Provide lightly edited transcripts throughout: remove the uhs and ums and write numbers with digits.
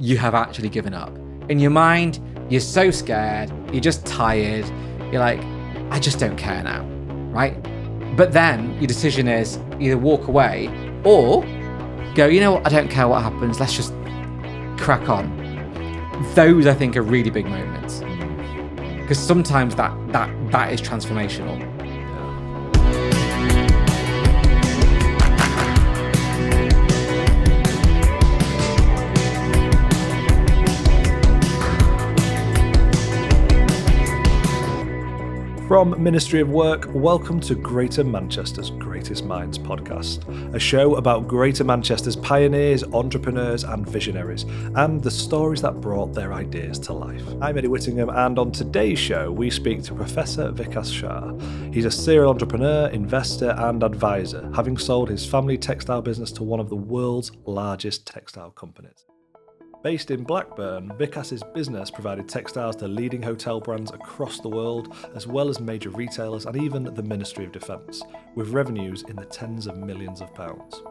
you have actually given up. In your mind, you're so scared, you're just tired, you're like, I just don't care now, right? But then your decision is either walk away or go, you know what, I don't care what happens, let's just crack on. Those, I think, are really big moments. Because sometimes that is transformational. From Ministry of Work, welcome to Greater Manchester's Greatest Minds podcast, a show about Greater Manchester's pioneers, entrepreneurs and visionaries, and the stories that brought their ideas to life. I'm Eddie Whittingham, and on today's show, we speak to Professor Vikas Shah. He's a serial entrepreneur, investor and advisor, having sold his family textile business to one of the world's largest textile companies. Based in Blackburn, Vikas's business provided textiles to leading hotel brands across the world, as well as major retailers and even the Ministry of Defence, with revenues in the tens of millions of pounds.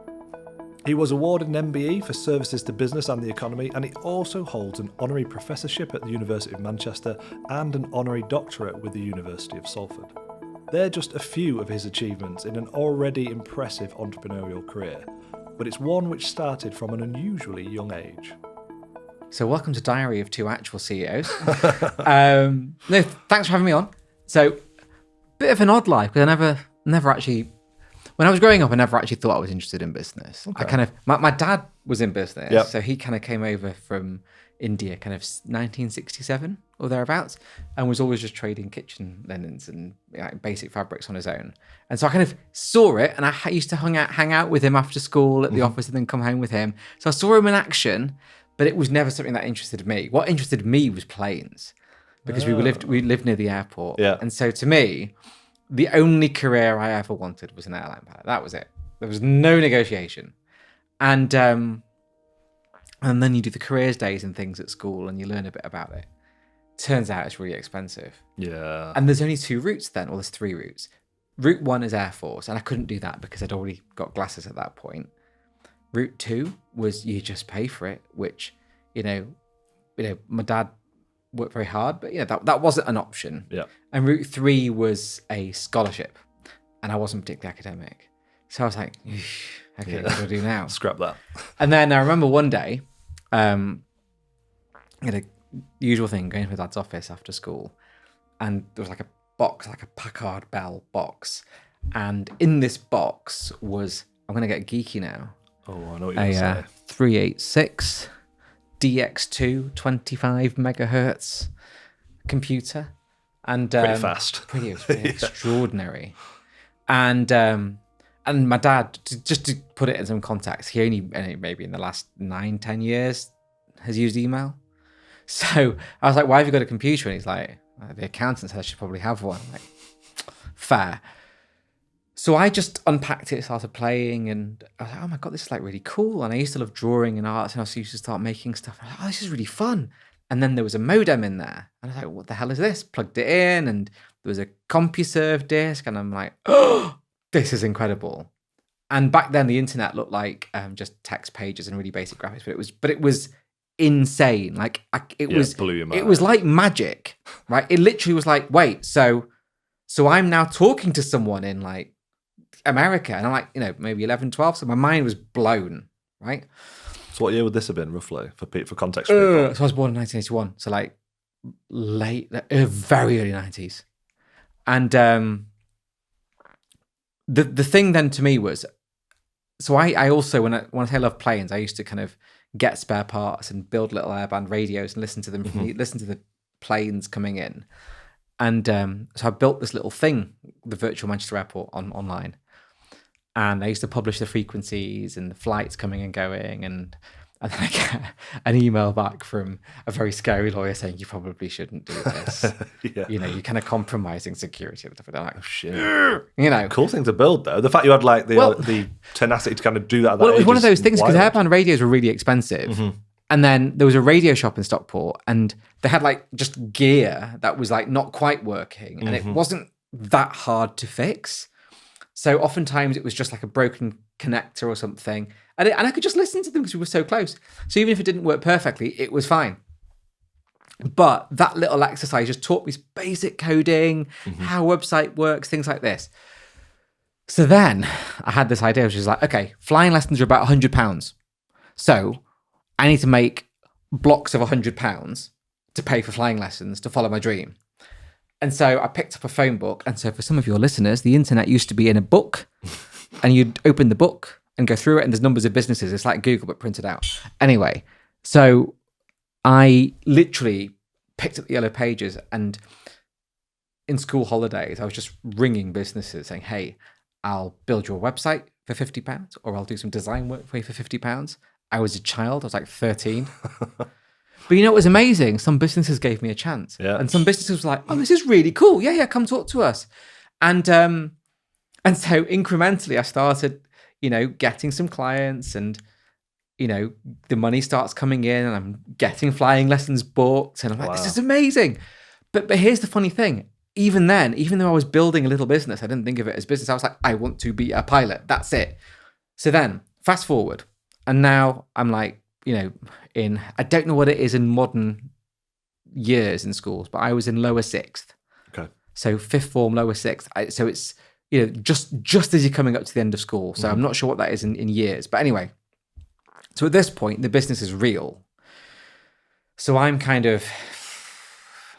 He was awarded an MBE for services to business and the economy, and he also holds an honorary professorship at the University of Manchester and an honorary doctorate with the University of Salford. They're just a few of his achievements in an already impressive entrepreneurial career, but it's one which started from an unusually young age. So welcome to Diary of Two Actual CEOs. No, thanks for having me on. So, bit of an odd life, because I never actually, when I was growing up, I never actually thought I was interested in business. Okay. My dad was in business, yep. So he kind of came over from India, kind of 1967 or thereabouts, and was always just trading kitchen linens and basic fabrics on his own. And so I kind of saw it, and I used to hang out with him after school at the office and then come home with him. So I saw him in action. But it was never something that interested me. What interested me was planes, because we lived near the airport. Yeah. And so to me, the only career I ever wanted was an airline pilot. That was it. There was no negotiation. And then you do the careers days and things at school, and you learn a bit about it. Turns out it's really expensive. Yeah. And there's only two routes then, or there's three routes. Route one is Air Force, and I couldn't do that because I'd already got glasses at that point. Route 2 was you just pay for it, which, my dad worked very hard, but that wasn't an option. Yeah. And Route 3 was a scholarship, and I wasn't particularly academic. So I was like, okay, what do I do now? Scrap that. And then I remember one day, the usual thing, going to my dad's office after school, and there was like a box, like a Packard Bell box. And in this box was, I'm going to get geeky now, Oh, I know what you're going to say. 386 DX2 25 megahertz computer, and pretty fast, pretty extraordinary. And my dad, just to put it in some context, he only maybe in the last 9-10 years has used email. So I was like, "Why have you got a computer?" And he's like, "The accountant said I should probably have one." I'm like, fair. So I just unpacked it, started playing, and I was like, oh my God, this is like really cool. And I used to love drawing and art, and I used to start making stuff. And I was like, oh, this is really fun. And then there was a modem in there. And I was like, what the hell is this? Plugged it in, and there was a CompuServe disk. And I'm like, oh, this is incredible. And back then the internet looked like just text pages and really basic graphics, but it was insane. Like blew your mind. It was like magic, right? It literally was like, wait, so I'm now talking to someone in like America, and I'm like, maybe 11, 12. So my mind was blown, right? So what year would this have been, roughly, for context? For so I was born in 1981, so like late, very early 90s. And the thing then to me was, so I also, when I say I love planes, I used to kind of get spare parts and build little airband radios and listen to them, listen to the planes coming in. And so I built this little thing, the virtual Manchester Airport, online. And I used to publish the frequencies and the flights coming and going. And then I get an email back from a very scary lawyer saying, you probably shouldn't do this. Yeah. You're kind of compromising security. And I'm like, oh, shit. Cool thing to build, though. The fact you had like the tenacity to kind of do that. Well, it was one of those things, because airband radios were really expensive. Mm-hmm. And then there was a radio shop in Stockport, and they had like just gear that was like not quite working, and it wasn't that hard to fix. So oftentimes it was just like a broken connector or something. And I could just listen to them because we were so close. So even if it didn't work perfectly, it was fine. But that little exercise just taught me basic coding, how a website works, things like this. So then I had this idea, which is like, okay, flying lessons are about £100. So I need to make blocks of £100 to pay for flying lessons to follow my dream. And so I picked up a phone book. And so for some of your listeners, the internet used to be in a book and you'd open the book and go through it and there's numbers of businesses. It's like Google, but printed out. Anyway, so I literally picked up the yellow pages and in school holidays, I was just ringing businesses saying, hey, I'll build your website for £50 or I'll do some design work for you for £50. I was a child. I was like 13. But you know, it was amazing. Some businesses gave me a chance. Yeah. And some businesses were like, oh, this is really cool. Yeah, come talk to us. And so incrementally I started, getting some clients and, the money starts coming in and I'm getting flying lessons booked. And I'm like, This is amazing. But here's the funny thing. Even then, even though I was building a little business, I didn't think of it as business. I was like, I want to be a pilot. That's it. So then fast forward. And now I'm like, I don't know what it is in modern years in schools, but I was in lower sixth. Okay. So fifth form, lower sixth. So it's, just as you're coming up to the end of school. So I'm not sure what that is in years. But anyway, so at this point, the business is real. So I'm kind of,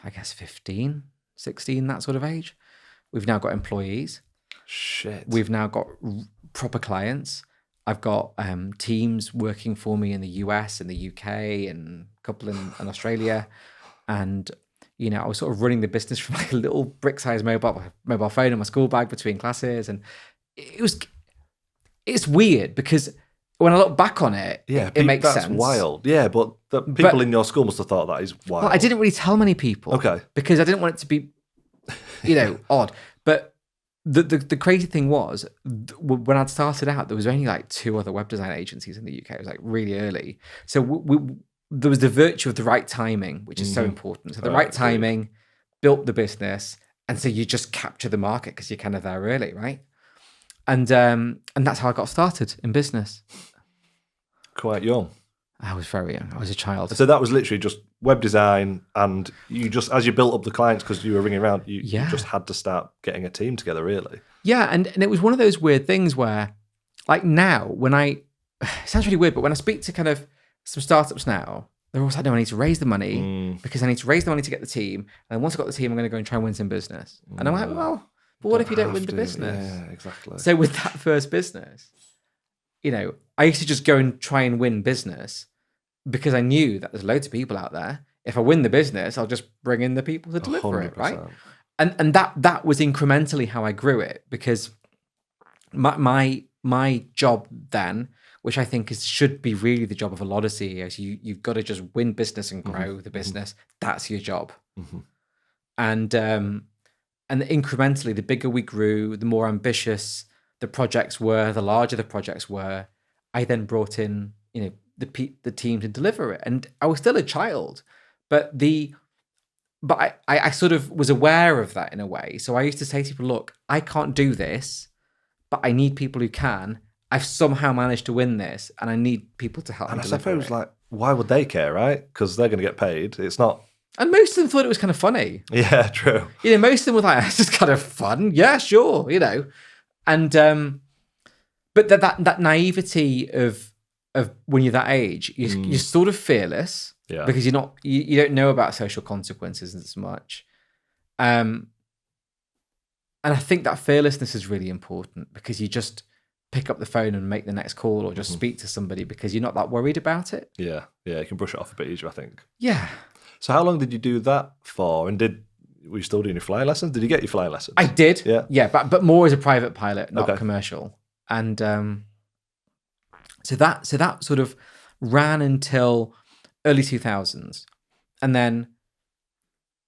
I guess, 15, 16, that sort of age. We've now got employees. Shit. We've now got proper clients. I've got teams working for me in the US and the UK and a couple in Australia. And, I was sort of running the business from like a little brick-sized mobile phone in my school bag between classes. And it's weird because when I look back on it, it makes sense. That's wild. Yeah, but the people in your school must have thought that is wild. Well, I didn't really tell many people. Okay. Because I didn't want it to be, odd. But the crazy thing was, when I'd started out, there was only like 2 other web design agencies in the UK. It was like really early. So there was the virtue of the right timing, which is so important. So the right timing built the business. And so you just capture the market because you're kind of there early, right? And that's how I got started in business. Quite young. I was very young. I was a child. So that was literally just web design, and you just, as you built up the clients because you were ringing around, you just had to start getting a team together, really. Yeah, and it was one of those weird things where, like now, it sounds really weird, but when I speak to kind of some startups now, they're always like, no, I need to raise the money because I need to raise the money to get the team. And once I've got the team, I'm going to go and try and win some business. And I'm like, well, but what if you don't win the business? Yeah, exactly. So with that first business, I used to just go and try and win business because I knew that there's loads of people out there. If I win the business, I'll just bring in the people to deliver 100%. it, right? And that was incrementally how I grew it, because my job then, which I think should be really the job of a lot of CEOs, you've got to just win business and grow the business. That's your job. And incrementally, the bigger we grew, the more ambitious the projects were, the larger the projects were. I then brought in, the team to deliver it, and I was still a child, but I sort of was aware of that in a way. So I used to say to people, look, I can't do this, but I need people who can. I've somehow managed to win this, and I need people to help me deliver it. And I suppose, like, why would they care, right? Because they're going to get paid. It's not. And most of them thought it was kind of funny. Yeah, true. Most of them were like, "This is kind of fun." Yeah, sure, And but that naivety of when you're that age, you're sort of fearless, because you don't know about social consequences as much. And I think that fearlessness is really important, because you just pick up the phone and make the next call, or just speak to somebody because you're not that worried about it. Yeah, you can brush it off a bit easier, I think. Yeah. So how long did you do that for? And were you still doing your flying lessons? Did you get your flying lessons? I did. Yeah, but more as a private pilot, not commercial. And so that sort of ran until early 2000s, and then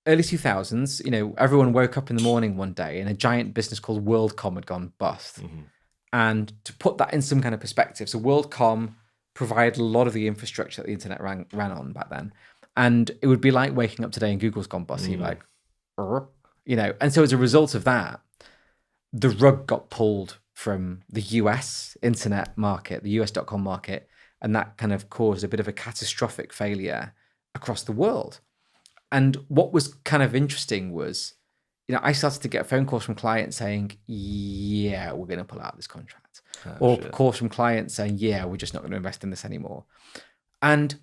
early 2000s, everyone woke up in the morning one day and a giant business called WorldCom had gone bust. And to put that in some kind of perspective, so WorldCom provided a lot of the infrastructure that the internet ran on back then. And it would be like waking up today and Google's gone bust. You're like, and so as a result of that, the rug got pulled from the US internet market, the US.com market, and that kind of caused a bit of a catastrophic failure across the world. And what was kind of interesting was, I started to get phone calls from clients saying, yeah, we're going to pull out this contract. Calls from clients saying, yeah, we're just not going to invest in this anymore. And,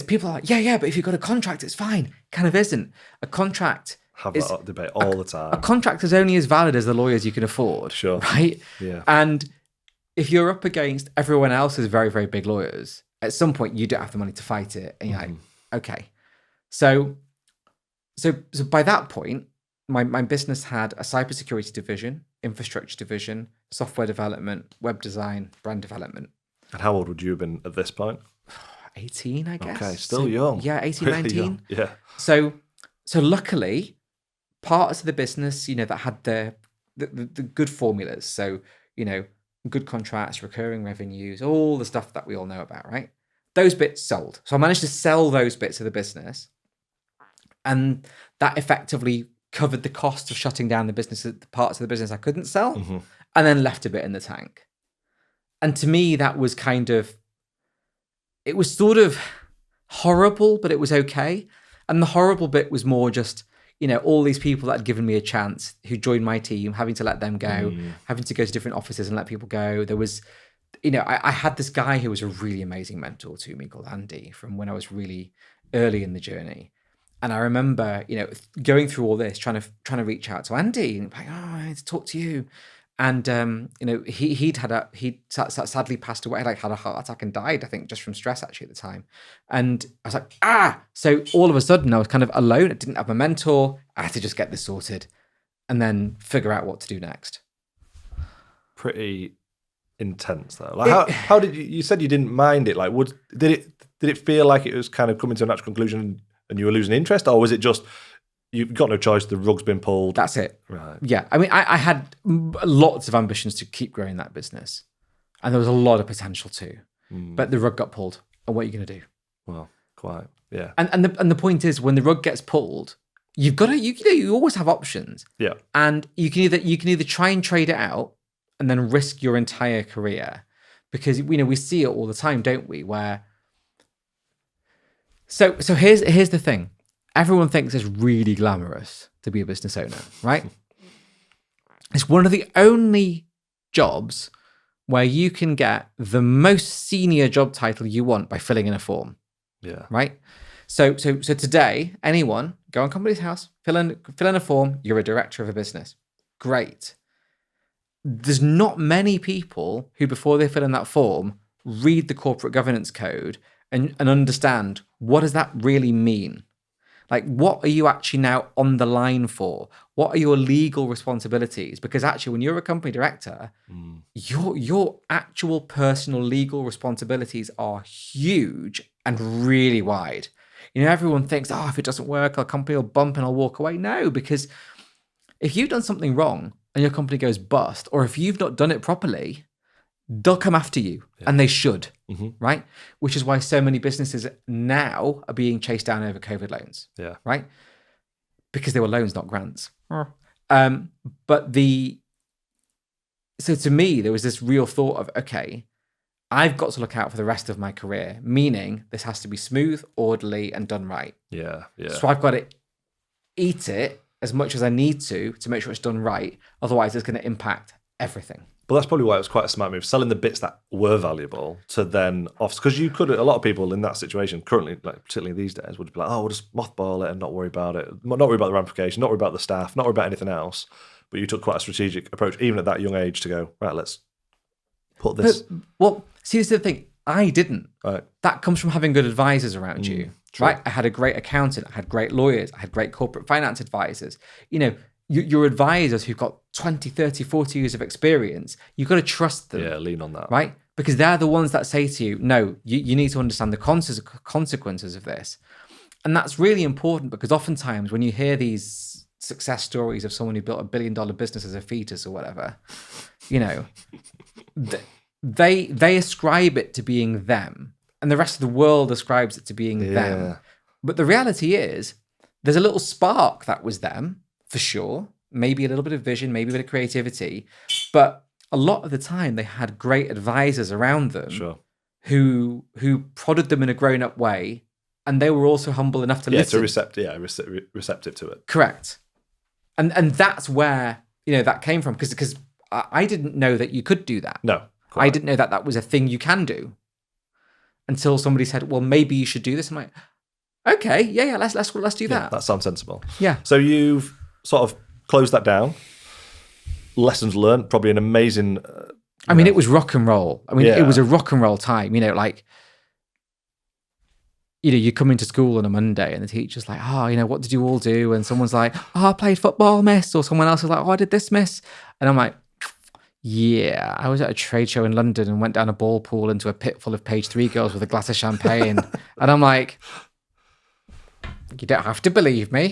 people are like, yeah, but if you've got a contract, it's fine. Kind of isn't. A contract... Have that debate all the time. A contract is only as valid as the lawyers you can afford. Sure. Right? Yeah. And if you're up against everyone else's very, very big lawyers, at some point you don't have the money to fight it. And you're like, okay. So by that point, my business had a cybersecurity division, infrastructure division, software development, web design, brand development. And how old would you have been at this point? 18, I guess. Okay, still young. Yeah, 18, Really 19. young. Yeah. So luckily, parts of the business, that had the good formulas. So, good contracts, recurring revenues, all the stuff that we all know about, right? Those bits sold. So I managed to sell those bits of the business. And that effectively covered the cost of shutting down the parts of the business I couldn't sell, and then left a bit in the tank. And to me, that was it was sort of horrible, but it was okay. And the horrible bit was more just, all these people that had given me a chance who joined my team, having to let them go, having to go to different offices and let people go. There was, I had this guy who was a really amazing mentor to me called Andy from when I was really early in the journey. And I remember, going through all this, trying to reach out to Andy and like, I need to talk to you. And, he'd sadly passed away, had a heart attack and died, I think, just from stress actually at the time. And I was like, So all of a sudden I was kind of alone. I didn't have a mentor. I had to just get this sorted and then figure out what to do next. Pretty intense though. Like how did you said you didn't mind it? Like, did it feel like it was kind of coming to a natural conclusion and you were losing interest, or was it just you've got no choice, the rug's been pulled? That's it. Right. Yeah. I mean, I had lots of ambitions to keep growing that business, and there was a lot of potential too, but the rug got pulled. And what are you going to do? Well, quite. Yeah. And the point is, when the rug gets pulled, you've got to you always have options. Yeah. And you can either try and trade it out and then risk your entire career, because we see it all the time, don't we? Where so here's the thing. Everyone thinks it's really glamorous to be a business owner, right? It's one of the only jobs where you can get the most senior job title you want by filling in a form. Yeah. Right? So today, anyone, go on Company's House, fill in a form, you're a director of a business. Great. There's not many people who, before they fill in that form, read the corporate governance code and understand, what does that really mean? Like, what are you actually now on the line for? What are your legal responsibilities? Because actually, when you're a company director, your actual personal legal responsibilities are huge and really wide. Everyone thinks, if it doesn't work, our company will bump and I'll walk away. No, because if you've done something wrong and your company goes bust, or if you've not done it properly, they'll come after you, and they should, right? Which is why so many businesses now are being chased down over COVID loans, right? Because they were loans, not grants. So to me, there was this real thought of, okay, I've got to look out for the rest of my career, meaning this has to be smooth, orderly, and done right. Yeah. So I've got to eat it as much as I need to make sure it's done right. Otherwise, it's going to impact everything. But that's probably why it was quite a smart move, selling the bits that were valuable to then off, because you could, a lot of people in that situation currently, like particularly these days, would be like, we'll just mothball it and not worry about it, not worry about the ramification, not worry about the staff, not worry about anything else. But you took quite a strategic approach, even at that young age, to go, right, let's put this. See, this is the thing. I didn't. Right. That comes from having good advisors around you, true. right? I had a great accountant, I had great lawyers, I had great corporate finance advisors. Your advisors who've got 20, 30, 40 years of experience, you've got to trust them. Yeah, lean on that. Right? Because they're the ones that say to you, no, you need to understand the consequences of this. And that's really important, because oftentimes when you hear these success stories of someone who built $1 billion business as a fetus or whatever, they ascribe it to being them, and the rest of the world ascribes it to being them. But the reality is, there's a little spark that was them, for sure. Maybe a little bit of vision, maybe a bit of creativity, but a lot of the time they had great advisors around them Sure. who prodded them in a grown-up way, and they were also humble enough to listen. Receptive to it. Correct. And that's where, that came from, because I didn't know that you could do that. No. I didn't know that was a thing you can do until somebody said, well, maybe you should do this. I'm like, okay, yeah, let's do that. That sounds sensible. Yeah. So you've sort of closed that down. Lessons learned, probably an amazing... it was rock and roll. It was a rock and roll time, you come into school on a Monday and the teacher's like, what did you all do? And someone's like, I played football, miss. Or someone else is like, I did this, miss. And I'm like, yeah, I was at a trade show in London and went down a ball pool into a pit full of page 3 girls with a glass of champagne. And I'm like, you don't have to believe me.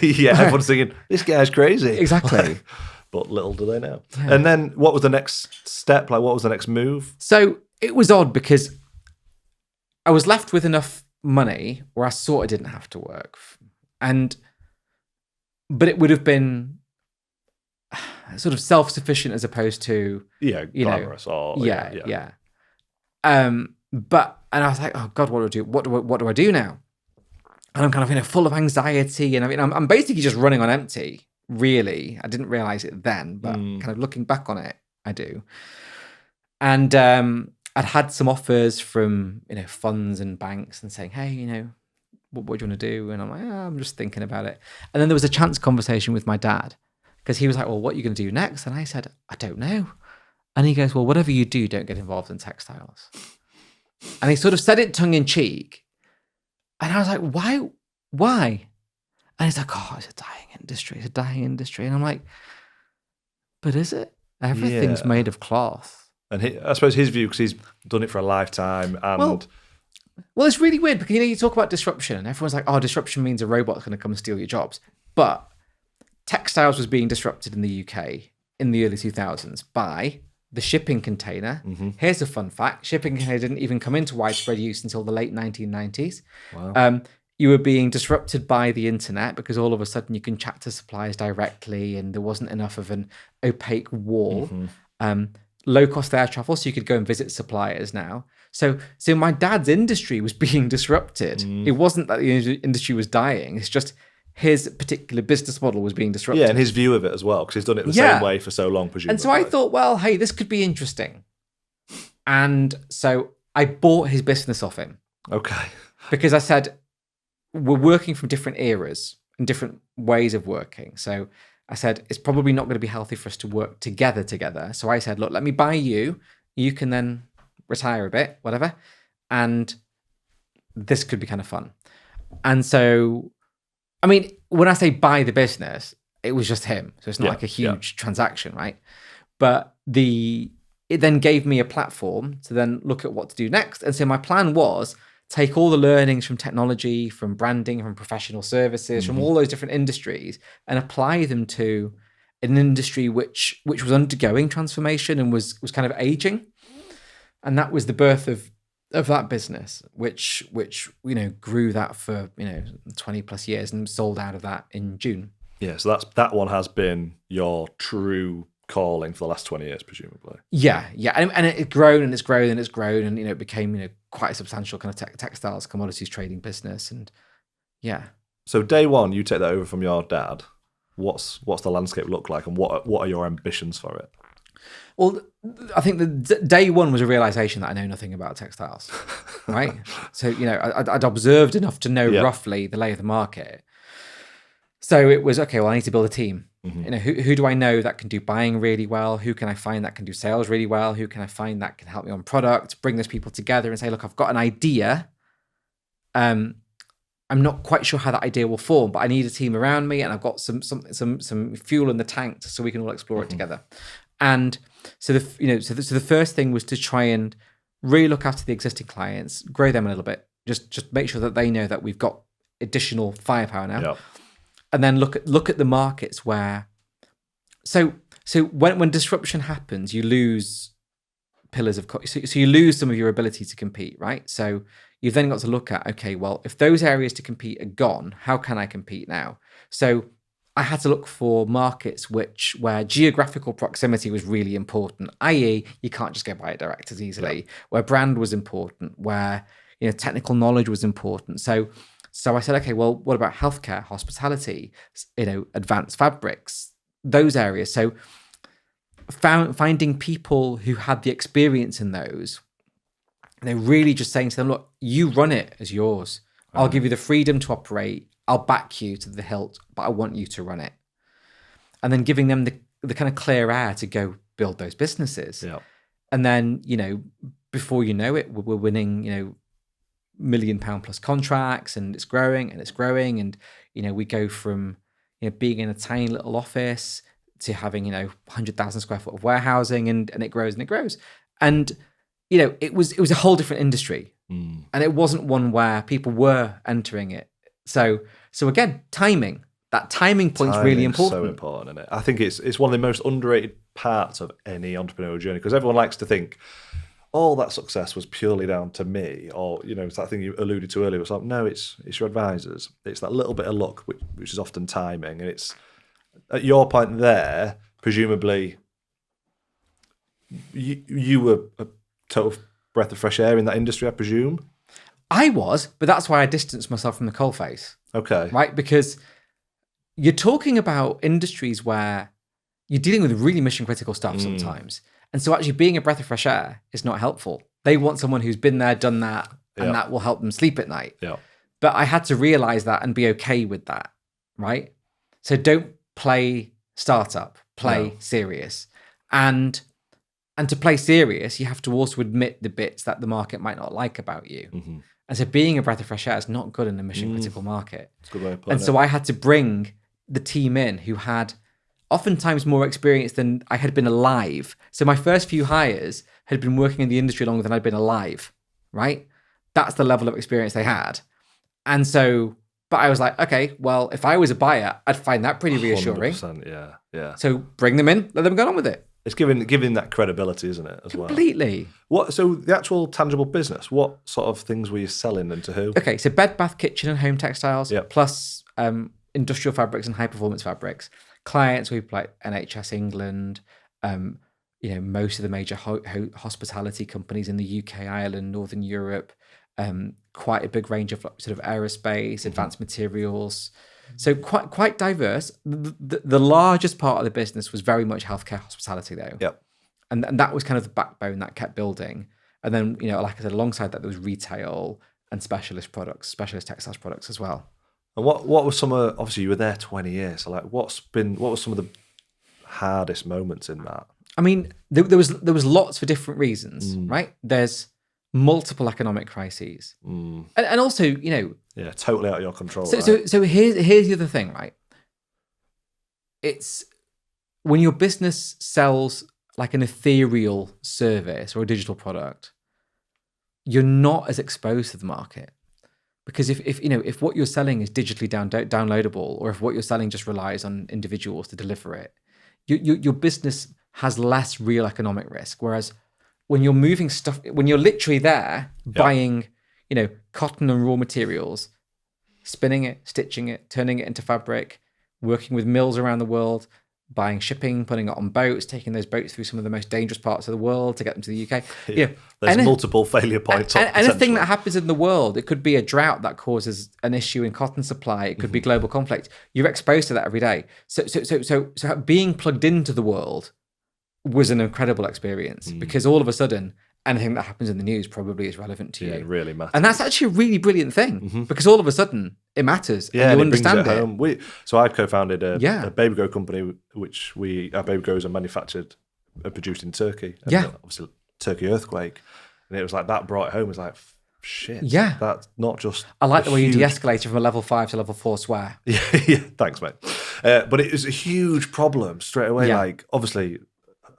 Yeah, everyone's thinking, this guy's crazy. Exactly. But little do they know. Yeah. And then what was the next step? Like, what was the next move? So it was odd because I was left with enough money where I sort of didn't have to work. But it would have been sort of self-sufficient as opposed to... glamorous. Yeah. And I was like, oh God, what do I do? What do I do now? And I'm kind of, full of anxiety. And I'm basically just running on empty. Really, I didn't realize it then, but kind of looking back on it, I do. And I'd had some offers from funds and banks and saying, hey, what do you want to do? And I'm like, I'm just thinking about it. And then there was a chance conversation with my dad because he was like, well, what are you going to do next? And I said, I don't know. And he goes, well, whatever you do, don't get involved in textiles. And he sort of said it tongue in cheek. And I was like, why? And he's like, oh, it's a dying industry. And I'm like, but is it? Everything's made of cloth. And I suppose his view, because he's done it for a lifetime. And well, it's really weird because, you talk about disruption and everyone's like, oh, disruption means a robot's going to come and steal your jobs. But textiles was being disrupted in the UK in the early 2000s by the shipping container. Mm-hmm. Here's a fun fact. Shipping container didn't even come into widespread use until the late 1990s. Wow. You were being disrupted by the internet because all of a sudden you can chat to suppliers directly and there wasn't enough of an opaque wall. Mm-hmm. Low-cost air travel, so you could go and visit suppliers now. So my dad's industry was being disrupted. Mm. It wasn't that the industry was dying. It's just his particular business model was being disrupted. Yeah, and his view of it as well, because he's done it the same way for so long, presumably. And so I thought, well, hey, this could be interesting. And so I bought his business off him. Okay. Because I said, we're working from different eras and different ways of working. So I said, it's probably not going to be healthy for us to work together. So I said, look, let me buy you. You can then retire a bit, whatever. And this could be kind of fun. And so, when I say buy the business, it was just him. So it's not like a huge transaction, right? But it then gave me a platform to then look at what to do next. And so my plan was take all the learnings from technology, from branding, from professional services, from all those different industries and apply them to an industry which was undergoing transformation and was kind of aging. And that was the birth of that business, which grew that for 20 plus years and sold out of that in June. Yeah, so that one has been your true calling for the last 20 years, presumably. Yeah, and it's grown and it's grown and it's grown, and it became quite a substantial kind of textiles commodities trading business, and yeah. So day one, you take that over from your dad. What's the landscape look like, and what are your ambitions for it? Well, I think the day one was a realization that I know nothing about textiles, right? So, I'd observed enough to know roughly the lay of the market. So it was, okay, well, I need to build a team. Mm-hmm. Who do I know that can do buying really well? Who can I find that can do sales really well? Who can I find that can help me on product? Bring those people together and say, look, I've got an idea. I'm not quite sure how that idea will form, but I need a team around me, and I've got some fuel in the tank so we can all explore it together. And so the first thing was to try and really look after the existing clients, grow them a little bit, just make sure that they know that we've got additional firepower now. Yep. And then look at the markets where, so when disruption happens, you lose pillars of, so you lose some of your ability to compete, right? So you've then got to look at, okay, well, if those areas to compete are gone, how can I compete now? So I had to look for markets where geographical proximity was really important, i.e., you can't just go buy it direct as easily. Where brand was important, where technical knowledge was important. So I said, okay, well, what about healthcare, hospitality, advanced fabrics, those areas? So finding people who had the experience in those, they're really just saying to them, look, you run it as yours. I'll give you the freedom to operate. I'll back you to the hilt, but I want you to run it. And then giving them the kind of clear air to go build those businesses. Yeah. And then, before you know it, we're winning, £1 million plus contracts, and it's growing and it's growing. And, we go from, being in a tiny little office to having, 100,000 square foot of warehousing, and it grows and it grows. And, it was a whole different industry. And it wasn't one where people were entering it. So again, timing. That timing point's really important. So important, isn't it? I think it's one of the most underrated parts of any entrepreneurial journey, because everyone likes to think, all that success was purely down to me, or it's that thing you alluded to earlier. It's like, no, it's your advisors. It's that little bit of luck, which is often timing. And it's at your point there, presumably, you were a total breath of fresh air in that industry, I presume. I was, but that's why I distanced myself from the coalface. Okay. Right? Because you're talking about industries where you're dealing with really mission critical stuff sometimes. And so actually being a breath of fresh air is not helpful. They want someone who's been there, done that, and that will help them sleep at night. Yeah. But I had to realize that and be okay with that, right? So don't play startup, play serious. And to play serious, you have to also admit the bits that the market might not like about you. Mm-hmm. And so being a breath of fresh air is not good in a mission critical market. That's a good way of putting it. So I had to bring the team in who had oftentimes more experience than I had been alive. So my first few hires had been working in the industry longer than I'd been alive, right? That's the level of experience they had. And so, but I was like, okay, well, if I was a buyer, I'd find that pretty reassuring. 100%, yeah. So bring them in, let them get on with it. It's giving that credibility, isn't it, as Completely. Well? So the actual tangible business, what sort of things were you selling and to who? Okay, so bed, bath, kitchen and home textiles, Yep. plus industrial fabrics and high performance fabrics. Clients we've like NHS England, most of the major hospitality companies in the UK, Ireland, Northern Europe, quite a big range of sort of aerospace, advanced materials. So quite diverse. The largest part of the business was very much healthcare hospitality though. Yep. And that was kind of the backbone that kept building. And then, like I said, alongside that, there was retail and specialist textiles products as well. And what was some of, obviously you were there 20 years, so like what were some of the hardest moments in that? I mean, there was lots for different reasons, right? There's multiple economic crises. And also, Yeah, totally out of your control. So here's the other thing, right? It's when your business sells like an ethereal service or a digital product, you're not as exposed to the market. Because if what you're selling is digitally downloadable, or if what you're selling just relies on individuals to deliver it, your business has less real economic risk. Whereas when you're moving stuff, when you're literally there buying, cotton and raw materials, spinning it, stitching it, turning it into fabric, working with mills around the world, buying shipping, putting it on boats, taking those boats through some of the most dangerous parts of the world to get them to the UK. There's multiple failure points. Anything that happens in the world, it could be a drought that causes an issue in cotton supply. It could be global conflict. You're exposed to that every day. So being plugged into the world was an incredible experience because all of a sudden, anything that happens in the news probably is relevant to you. It really matters. And that's actually a really brilliant thing because all of a sudden it matters and you understand it. So I co-founded a baby grow company, which our baby grows are manufactured and produced in Turkey. And obviously, Turkey earthquake. And it was like that brought it home. It was like, shit. Yeah. That's not just. I like the way you de-escalated from a level 5 to level 4 swear. Yeah, thanks, mate. But it was a huge problem straight away. Yeah. Like, obviously,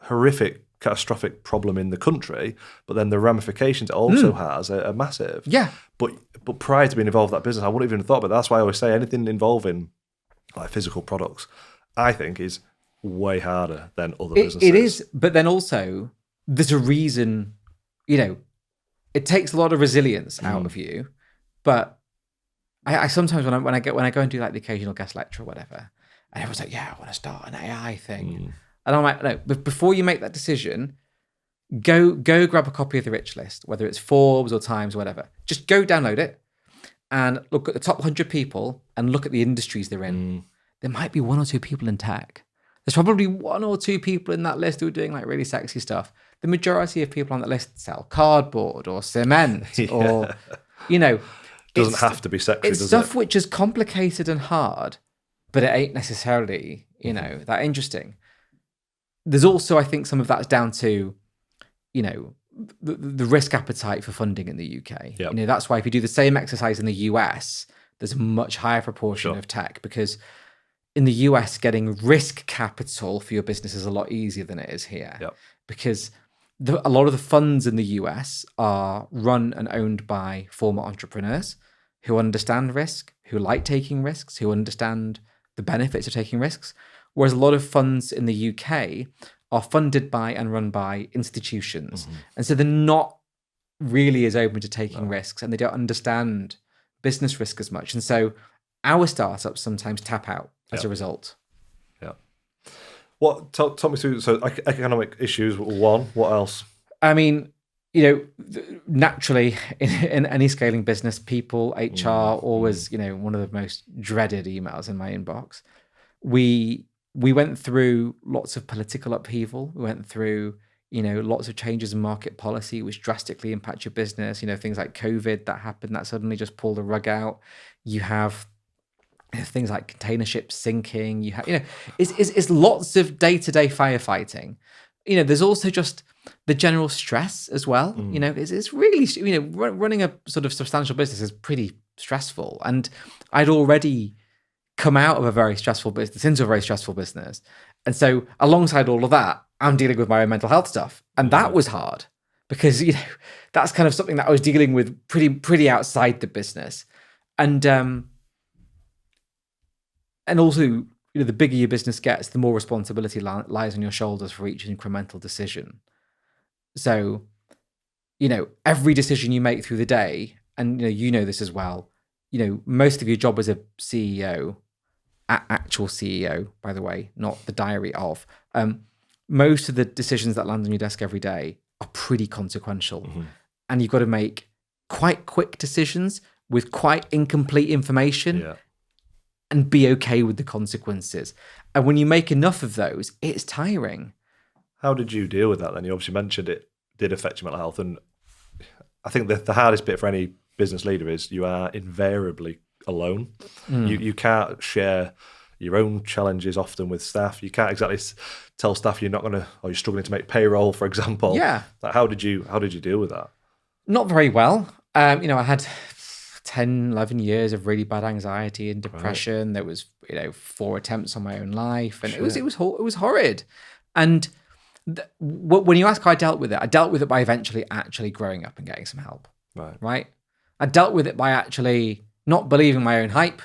horrific, catastrophic problem in the country, but then the ramifications it also has are massive. Yeah. But prior to being involved in that business, I wouldn't even have thought about that. That's why I always say anything involving like physical products, I think is way harder than other businesses. It is, but then also there's a reason, it takes a lot of resilience out of you. But I sometimes when I go and do like the occasional guest lecture or whatever, And everyone's like, yeah, I want to start an AI thing. And I'm like, no, but before you make that decision, go grab a copy of the Rich List, whether it's Forbes or Times or whatever. Just go download it and look at the top 100 people and look at the industries they're in. There might be 1 or 2 people in tech. There's probably 1 or 2 people in that list who are doing like really sexy stuff. The majority of people on that list sell cardboard or cement or, Doesn't have to be sexy, it's does stuff it? which is complicated and hard, but it ain't necessarily, that interesting. There's also, I think, some of that's down to, the risk appetite for funding in the UK. Yep. That's why if you do the same exercise in the US, there's a much higher proportion of tech, because in the US, getting risk capital for your business is a lot easier than it is here. Yep. Because a lot of the funds in the US are run and owned by former entrepreneurs who understand risk, who like taking risks, who understand the benefits of taking risks. Whereas a lot of funds in the UK are funded by and run by institutions. And so they're not really as open to taking risks, and they don't understand business risk as much. And so our startups sometimes tap out as a result. Yeah. Talk me through, so economic issues, 1, what else? I mean, naturally in any scaling business, people, HR, always, one of the most dreaded emails in my inbox. We went through lots of political upheaval. We went through, lots of changes in market policy, which drastically impact your business. Things like COVID that happened, that suddenly just pulled the rug out. You have things like container ships sinking. You have, it's lots of day-to-day firefighting. There's also just the general stress as well. It's really, running a sort of substantial business is pretty stressful. And I'd already come out of a very stressful business into a very stressful business. And so alongside all of that, I'm dealing with my own mental health stuff. And that was hard because, that's kind of something that I was dealing with pretty outside the business. And also, the bigger your business gets, the more responsibility lies on your shoulders for each incremental decision. So, every decision you make through the day, and this as well, most of your job as a CEO, actual CEO, by the way, not the diary of, most of the decisions that land on your desk every day are pretty consequential. And you've got to make quite quick decisions with quite incomplete information and be okay with the consequences. And when you make enough of those, it's tiring. How did you deal with that then? You obviously mentioned it did affect your mental health. And I think the hardest bit for any business leader is you are invariably alone. You can't share your own challenges often with staff. You can't exactly tell staff you're not going to, or you're struggling to make payroll, for example. Yeah. Like, how did you deal with that? Not very well. I had 10, 11 years of really bad anxiety and depression. Right. There was, 4 attempts on my own life, and it was horrid. And when you ask how I dealt with it by eventually actually growing up and getting some help. Right. I dealt with it by actually not believing my own hype,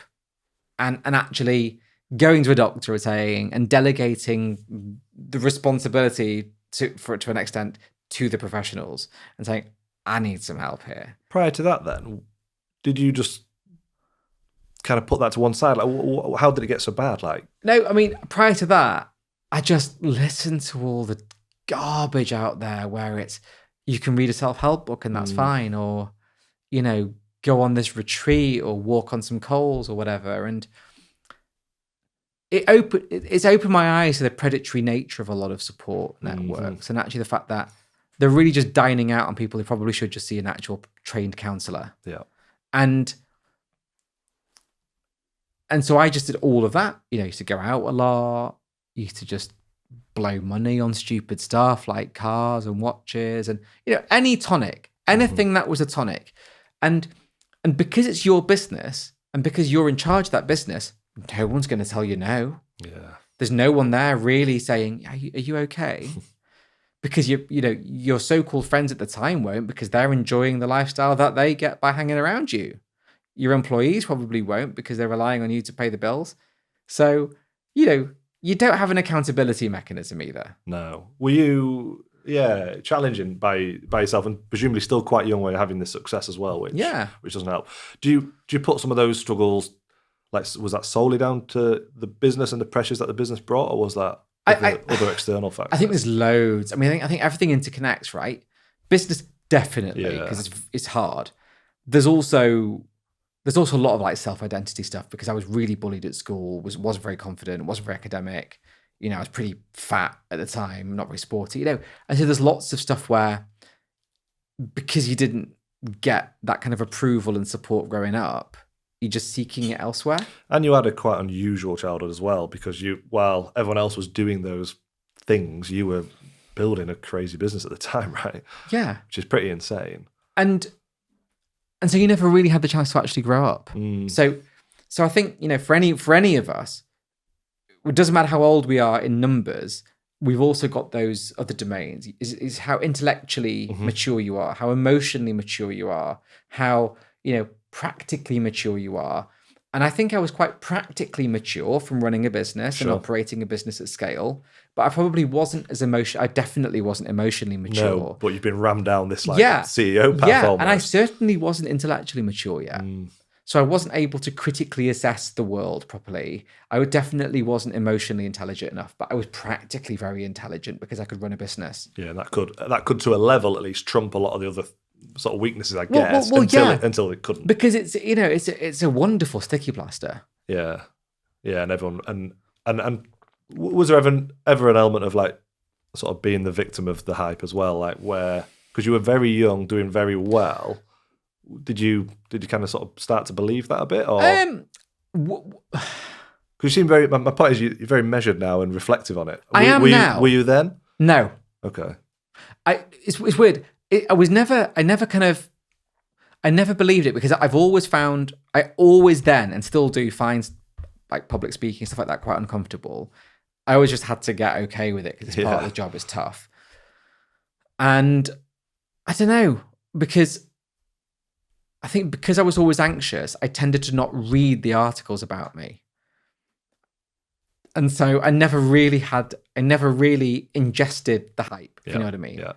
and actually going to a doctor and delegating the responsibility to an extent to the professionals and saying, I need some help here. Prior to that then, did you just kind of put that to one side? Like, how did it get so bad? No, I mean, prior to that, I just listened to all the garbage out there where it's, you can read a self-help book and that's fine, or, go on this retreat or walk on some coals or whatever. And it's opened my eyes to the predatory nature of a lot of support networks, and actually the fact that they're really just dining out on people who probably should just see an actual trained counselor. Yeah. And so I just did all of that. I used to go out a lot, used to just blow money on stupid stuff like cars and watches and, anything that was a tonic. And because it's your business and because you're in charge of that business, no one's going to tell you no. Yeah. There's no one there really saying, are you okay? Because your so-called friends at the time won't, because they're enjoying the lifestyle that they get by hanging around you. Your employees probably won't, because they're relying on you to pay the bills. So, you don't have an accountability mechanism either. No. Were you, challenging by yourself, and presumably still quite young when you're having this success as well, which doesn't help. Do you put some of those struggles Like, was that solely down to the business and the pressures that the business brought, or was that other external factors? I think there's loads. I mean, I think everything interconnects, right? Business definitely, because it's hard. There's also a lot of like self-identity stuff, because I was really bullied at school, wasn't very confident, wasn't very academic. You know, I was pretty fat at the time, not very sporty, you know. And so there's lots of stuff where, because you didn't get that kind of approval and support growing up, you're just seeking it elsewhere. And you had a quite unusual childhood as well, because while everyone else was doing those things, you were building a crazy business at the time, right? Yeah. Which is pretty insane. And so you never really had the chance to actually grow up. So I think, you know, for any of us, it doesn't matter how old we are in numbers, we've also got those other domains. Is how intellectually mature you are, how emotionally mature you are, how, you know, practically mature you are. And I think I was quite practically mature from running a business and operating a business at scale, but I probably wasn't as I definitely wasn't emotionally mature. No, but you've been rammed down this CEO path almost. And I certainly wasn't intellectually mature yet. So I wasn't able to critically assess the world properly. I definitely wasn't emotionally intelligent enough, but I was practically very intelligent because I could run a business. Yeah, and that could to a level at least trump a lot of the other sort of weaknesses, I guess, until it couldn't. Because it's a wonderful sticky plaster. Yeah, and everyone and was there ever an element of like sort of being the victim of the hype as well, like where, because you were very young, doing very well. Did you kind of sort of start to believe that a bit, or? Because you seem very. My point is, you're very measured now and reflective on it. I am now. Were you then? No. Okay. It's weird. I never believed it, because I've always found, I always then and still do find like public speaking stuff like that quite uncomfortable. I always just had to get okay with it because it's part of the job. It's tough. And I don't know, because I think because I was always anxious, I tended to not read the articles about me. And so I never really ingested the hype, if you know what I mean. Yeah.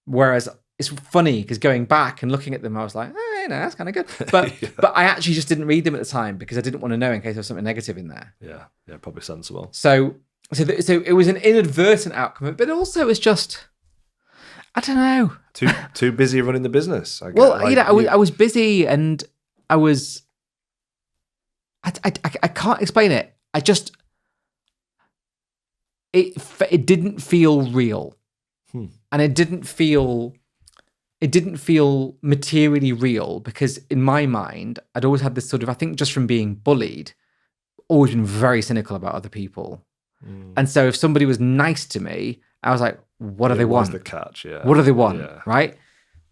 Whereas it's funny because going back and looking at them, I was like, that's kind of good. But but I actually just didn't read them at the time because I didn't want to know in case there was something negative in there. Yeah, probably sensible. So it was an inadvertent outcome, but also it's just, I don't know. Too busy running the business. I was busy, and I was. I can't explain it. I just. It didn't feel real, and it didn't feel materially real, because in my mind I'd always had this sort of, I think just from being bullied, always been very cynical about other people, and so if somebody was nice to me, I was like, what do they want? The catch, What do they want, right?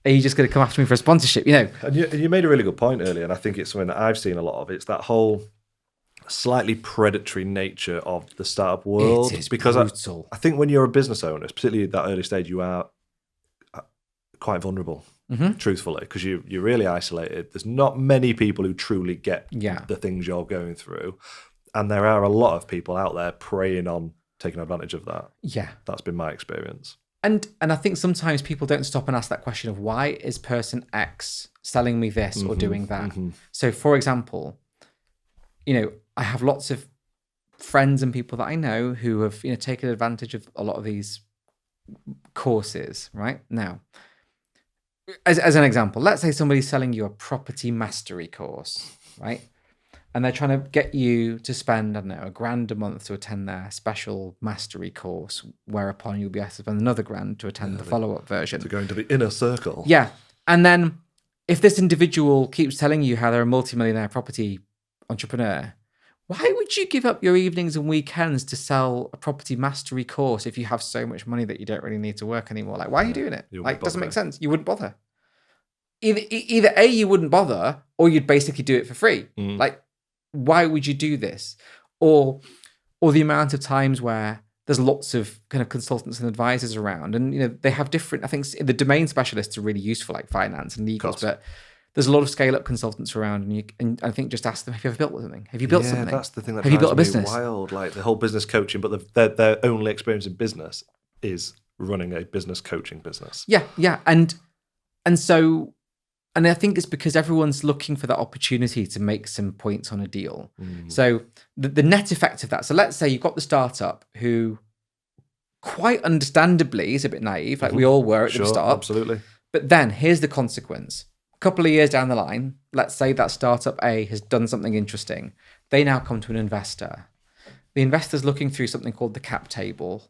Are you just going to come after me for a sponsorship? You know. And you made a really good point earlier, and I think it's something that I've seen a lot of. It's that whole slightly predatory nature of the startup world. It is because brutal. I think when you're a business owner, particularly at that early stage, you are quite vulnerable, truthfully, because you're really isolated. There's not many people who truly get the things you're going through. And there are a lot of people out there preying on taking advantage of that. Yeah. That's been my experience. And I think sometimes people don't stop and ask that question of, why is person X selling me this or doing that? So for example, you know, I have lots of friends and people that I know who have, you know, taken advantage of a lot of these courses, right? Now, as an example, let's say somebody's selling you a property mastery course, right? And they're trying to get you to spend, I don't know, $1,000 a month to attend their special mastery course, whereupon you'll be asked to spend another $1,000 to attend the follow-up version. To go into the inner circle. Yeah. And then if this individual keeps telling you how they're a multimillionaire property entrepreneur, why would you give up your evenings and weekends to sell a property mastery course if you have so much money that you don't really need to work anymore? Like, why are you doing it? Like, it doesn't make sense. You wouldn't bother. Either A, you wouldn't bother, or you'd basically do it for free. Like, why would you do this? Or the amount of times where there's lots of kind of consultants and advisors around, and you know they have different. I think the domain specialists are really useful, like finance and legals, but there's a lot of scale-up consultants around, and I think just ask them, have you ever built something? Have you built something? That's the thing that have you built a business? Wild, like the whole business coaching, but their only experience in business is running a business coaching business. Yeah, and so And I think it's because everyone's looking for that opportunity to make some points on a deal. So the net effect of that. So let's say you've got the startup who quite understandably is a bit naive, like we all were at the start. Absolutely. But then here's the consequence. A couple of years down the line, let's say that startup A has done something interesting. They now come to an investor. The investor's looking through something called the cap table.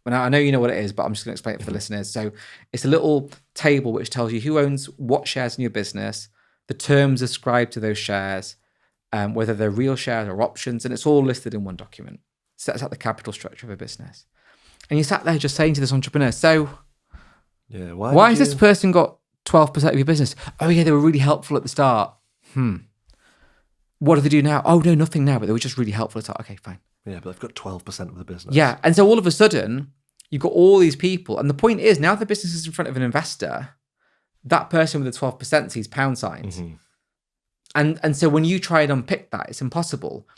I know you know what it is, but I'm just going to explain it for the listeners. So it's a little table which tells you who owns what shares in your business, the terms ascribed to those shares, whether they're real shares or options, and it's all listed in one document. Sets out the capital structure of a business. And you sat there just saying to this entrepreneur, so why has this person got 12% of your business? Oh yeah, they were really helpful at the start. What do they do now? Oh no, nothing now, but they were just really helpful at the start. Okay, fine. Yeah, but they've got 12% of the business. Yeah, and so all of a sudden, you've got all these people, and the point is, now the business is in front of an investor, that person with the 12% sees pound signs. And so when you try and unpick that, it's impossible.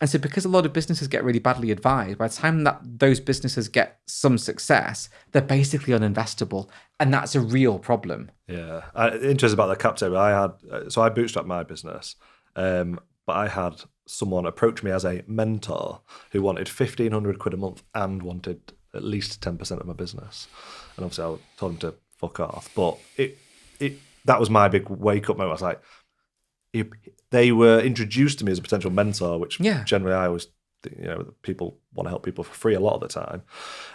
And so because a lot of businesses get really badly advised, by the time that those businesses get some success, they're basically uninvestable. And that's a real problem. Yeah. Interesting about the cap table. I bootstrapped my business, but I had someone approach me as a mentor who wanted 1,500 quid a month and wanted at least 10% of my business. And obviously I told him to fuck off. But that was my big wake up moment. I was like, they were introduced to me as a potential mentor, which generally I always, people want to help people for free a lot of the time.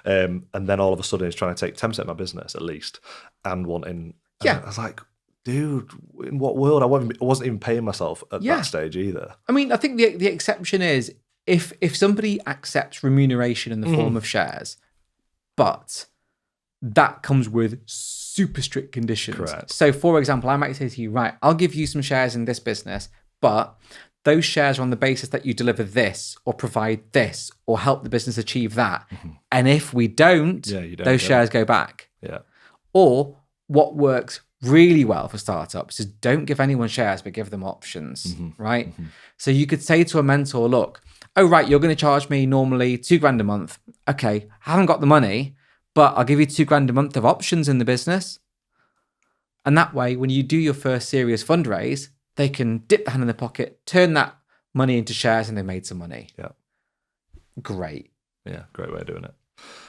And then all of a sudden he's trying to take 10% of my business at least and wanting, I was like, dude, in what world? I wasn't even paying myself at that stage either. I mean, I think the exception is if somebody accepts remuneration in the form of shares, but that comes with super strict conditions. Correct. So, for example, I might say to you, right, I'll give you some shares in this business, but those shares are on the basis that you deliver this or provide this or help the business achieve that. And if we don't, those shares go back. Yeah. Or what works really well for startups is don't give anyone shares, but give them options, right? So you could say to a mentor, look, oh, right, you're going to charge me normally $2,000 a month. Okay, I haven't got the money, but I'll give you $2,000 a month of options in the business. And that way, when you do your first serious fundraise, they can dip the hand in their pocket, turn that money into shares, and they made some money. Yeah. Great. Yeah, great way of doing it.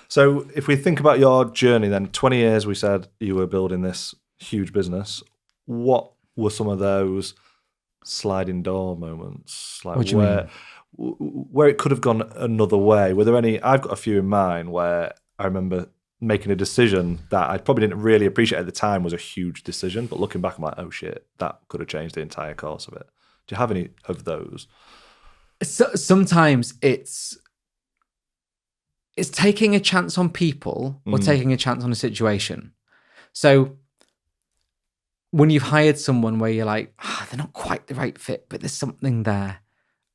So if we think about your journey then, 20 years we said you were building this huge business. What were some of those sliding door moments? Like what do you mean? Where it could have gone another way? Were there any? I've got a few in mind where I remember making a decision that I probably didn't really appreciate at the time was a huge decision, but looking back, I'm like, oh shit, that could have changed the entire course of it. Do you have any of those? So, sometimes it's taking a chance on people or taking a chance on a situation. So when you've hired someone where you're like, they're not quite the right fit, but there's something there,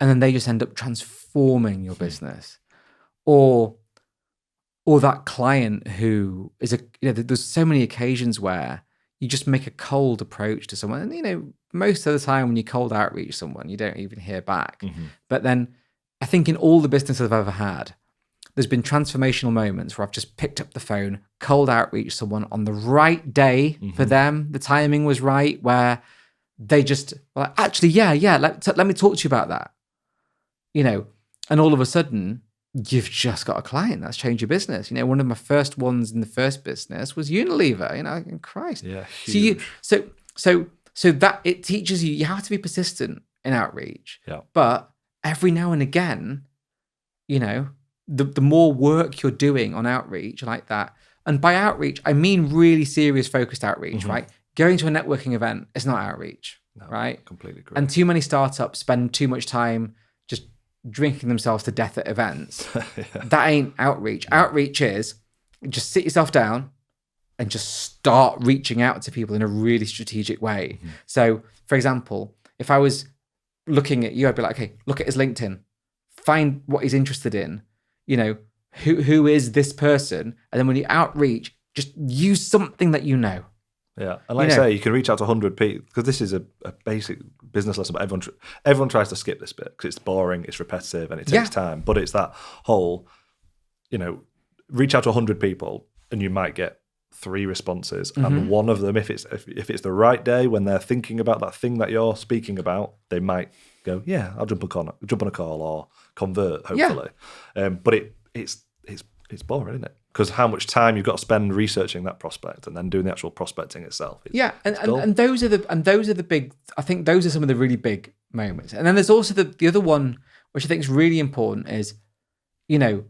and then they just end up transforming your business, or that client who is there's so many occasions where you just make a cold approach to someone, and most of the time when you cold outreach someone, you don't even hear back. But then I think in all the businesses I've ever had, there's been transformational moments where I've just picked up the phone, cold outreach someone on the right day for them. The timing was right, where they just were like, actually, let me talk to you about that. And all of a sudden, you've just got a client that's changed your business. One of my first ones in the first business was Unilever. Christ. Yeah. Huge. So that it teaches you have to be persistent in outreach. Yeah. But every now and again, the more work you're doing on outreach like that, and by outreach, I mean really serious focused outreach, right? Going to a networking event is not outreach, right? Completely agree. And too many startups spend too much time just drinking themselves to death at events. That ain't outreach. Outreach is just sit yourself down and just start reaching out to people in a really strategic way. So, for example, if I was looking at you, I'd be like, okay, look at his LinkedIn, find what he's interested in. Who is this person? And then when you outreach, just use something that you know. Yeah, and like I say, you can reach out to 100 people, because this is a basic business lesson, but everyone tries to skip this bit because it's boring, it's repetitive, and it takes time. But it's that whole, reach out to 100 people and you might get 3 responses, and one of them, if it's the right day when they're thinking about that thing that you're speaking about, they might go, yeah, I'll jump on a call or convert, hopefully. But it's boring, isn't it? Because how much time you've got to spend researching that prospect and then doing the actual prospecting itself. And those are the big. I think those are some of the really big moments. And then there's also the other one, which I think is really important, is, you know,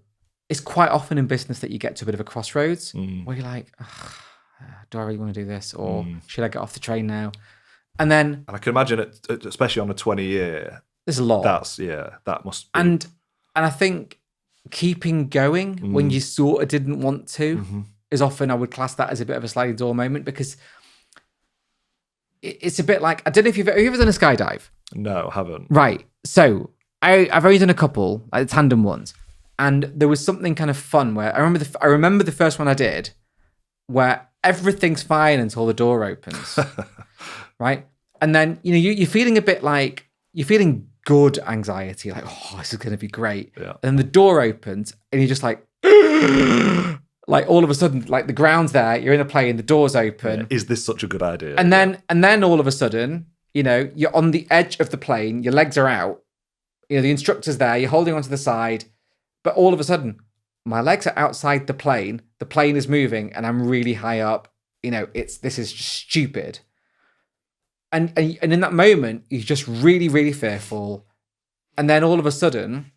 it's quite often in business that you get to a bit of a crossroads where you're like, do I really want to do this, or should I get off the train now? And I can imagine it, especially on a 20-year. There's a lot. That must be. And I think keeping going when you sort of didn't want to is often, I would class that as a bit of a sliding door moment, because it's a bit like, I don't know if have you ever done a skydive? No, I haven't. Right. So I've only done a couple, like tandem ones. And there was something kind of fun where I remember the first one I did, where everything's fine until the door opens, right? And then, you know, you're feeling a bit like, you're feeling good anxiety, like, oh, this is going to be great. Yeah. And then the door opens and you're just like, like all of a sudden, like the ground's there, you're in a plane, the door's open. Yeah. Is this such a good idea? And then all of a sudden, you know, you're on the edge of the plane, your legs are out, you know, the instructor's there, you're holding onto the side. But all of a sudden, my legs are outside the plane is moving, and I'm really high up. You know, this is just stupid. And in that moment, you're just really, really fearful. And then all of a sudden,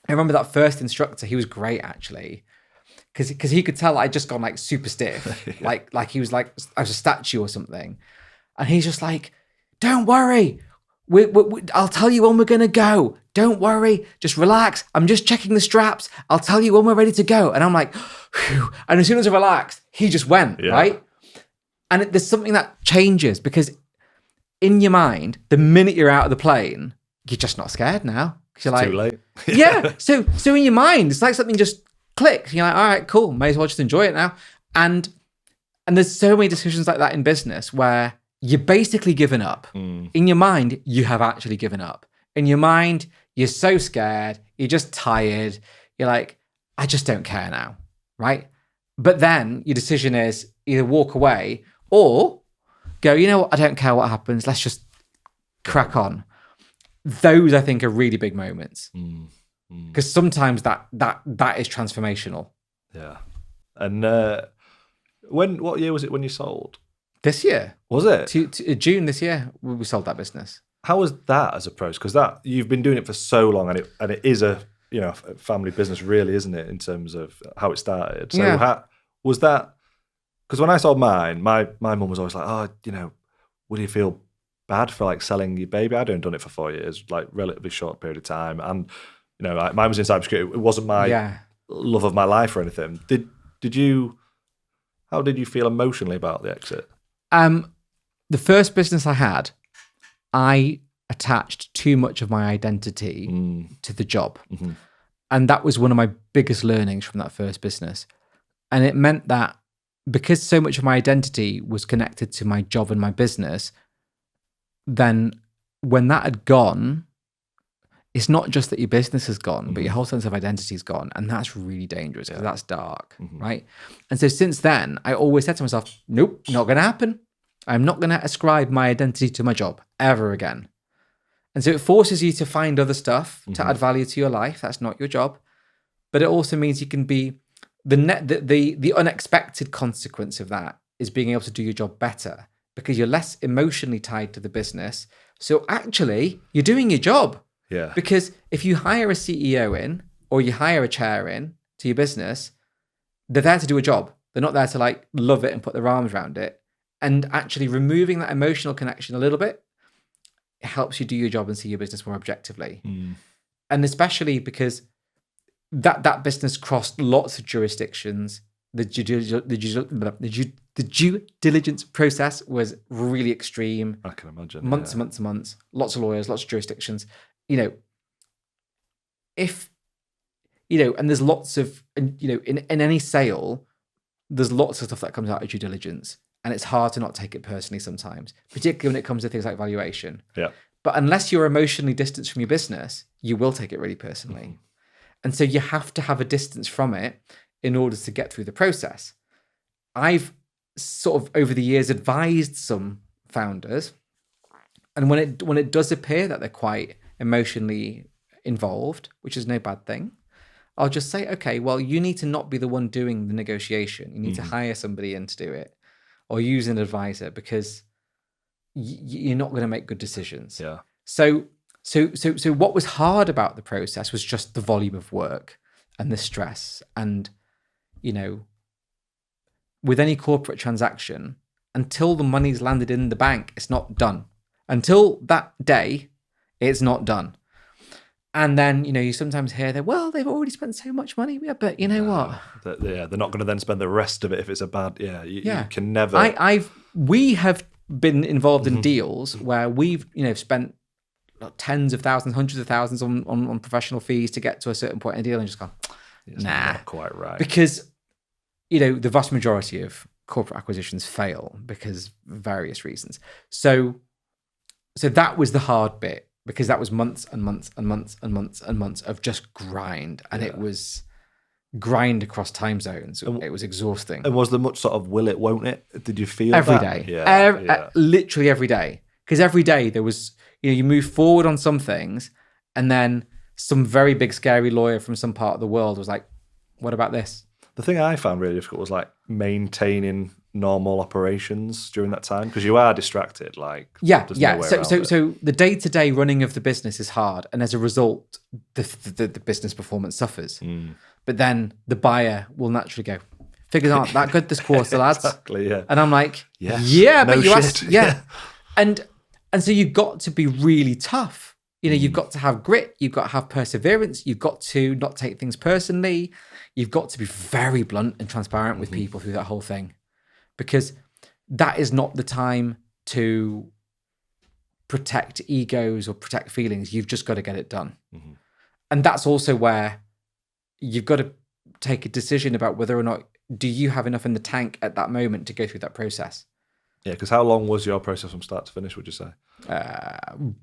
I remember that first instructor, he was great actually, because he could tell I'd just gone like super stiff, like he was like I was a statue or something. And he's just like, don't worry. I'll tell you when we're going to go. Don't worry. Just relax. I'm just checking the straps. I'll tell you when we're ready to go. And I'm like, phew. And as soon as I relaxed, he just went, right? And there's something that changes, because in your mind, the minute you're out of the plane, you're just not scared now. You're like, too late. Yeah. So in your mind, it's like something just clicks. You're like, all right, cool. May as well just enjoy it now. And there's so many decisions like that in business where you're basically given up. In your mind, you have actually given up. In your mind, you're so scared, you're just tired. You're like, I just don't care now, right? But then your decision is either walk away or go, you know what, I don't care what happens, let's just crack on. Those, I think, are really big moments. Because sometimes that is transformational. Yeah. And what year was it when you sold? This year. Was it? June this year, we sold that business. How was that as a approach? Because that you've been doing it for so long, and it is a family business, really, isn't it? In terms of how it started. So how was that? Because when I sold mine, my mum was always like, oh, you know, would you feel bad for like selling your baby? I'd only done it for 4 years, like relatively short period of time, and you know, like, mine was in cybersecurity. It wasn't my love of my life or anything. Did you? How did you feel emotionally about the exit? The first business I had, I attached too much of my identity to the job. And that was one of my biggest learnings from that first business. And it meant that because so much of my identity was connected to my job and my business, then when that had gone, it's not just that your business has gone, but your whole sense of identity is gone. And that's really dangerous, because that's dark, right? And so since then, I always said to myself, nope, not going to happen. I'm not going to ascribe my identity to my job ever again. And so it forces you to find other stuff to add value to your life. That's not your job. But it also means you can be, the unexpected consequence of that is being able to do your job better, because you're less emotionally tied to the business. So actually, you're doing your job. Yeah. Because if you hire a CEO in, or you hire a chair in to your business, they're there to do a job. They're not there to like love it and put their arms around it. And actually removing that emotional connection a little bit, it helps you do your job and see your business more objectively. And especially because that business crossed lots of jurisdictions. The due diligence process was really extreme. I can imagine. Months and months. Lots of lawyers, lots of jurisdictions. You know, and there's lots of, in any sale, there's lots of stuff that comes out of due diligence. And it's hard to not take it personally sometimes, particularly when it comes to things like valuation. Yeah. But unless you're emotionally distanced from your business, you will take it really personally. And so you have to have a distance from it in order to get through the process. I've sort of over the years advised some founders, and when it does appear that they're quite emotionally involved, which is no bad thing, I'll just say, okay, well, you need to not be the one doing the negotiation. You need to hire somebody in to do it, or use an advisor, because you're not going to make good decisions. Yeah. So what was hard about the process was just the volume of work and the stress. And, with any corporate transaction, until the money's landed in the bank, it's not done. Until that day, it's not done. And then, you sometimes hear that, well, they've already spent so much money. Yeah, but you know what? They're not going to then spend the rest of it if it's a bad, you can never. We have been involved in deals where we've, spent tens of thousands, hundreds of thousands on professional fees to get to a certain point in the deal and just gone, It's nah. not quite right. Because, the vast majority of corporate acquisitions fail because of various reasons. So that was the hard bit, because that was months and months and months and months and months of just grind. And it was grind across time zones. It was exhausting. And was there much sort of will it, won't it? Did you feel every that? day? Literally every day. Because every day there was, you move forward on some things, and then some very big scary lawyer from some part of the world was like, what about this? The thing I found really difficult was like maintaining normal operations during that time, because you are distracted. Like, yeah. No way around it. So the day-to-day running of the business is hard, and as a result, the business performance suffers. But then the buyer will naturally go, figures aren't that good this quarter, lads. Exactly, yeah. And I'm like, yes. yeah, no but you shit. asked, yeah. And so you've got to be really tough. You've got to have grit. You've got to have perseverance. You've got to not take things personally. You've got to be very blunt and transparent with people through that whole thing, because that is not the time to protect egos or protect feelings. You've just got to get it done. And that's also where you've got to take a decision about whether or not do you have enough in the tank at that moment to go through that process. Yeah, because how long was your process from start to finish, would you say?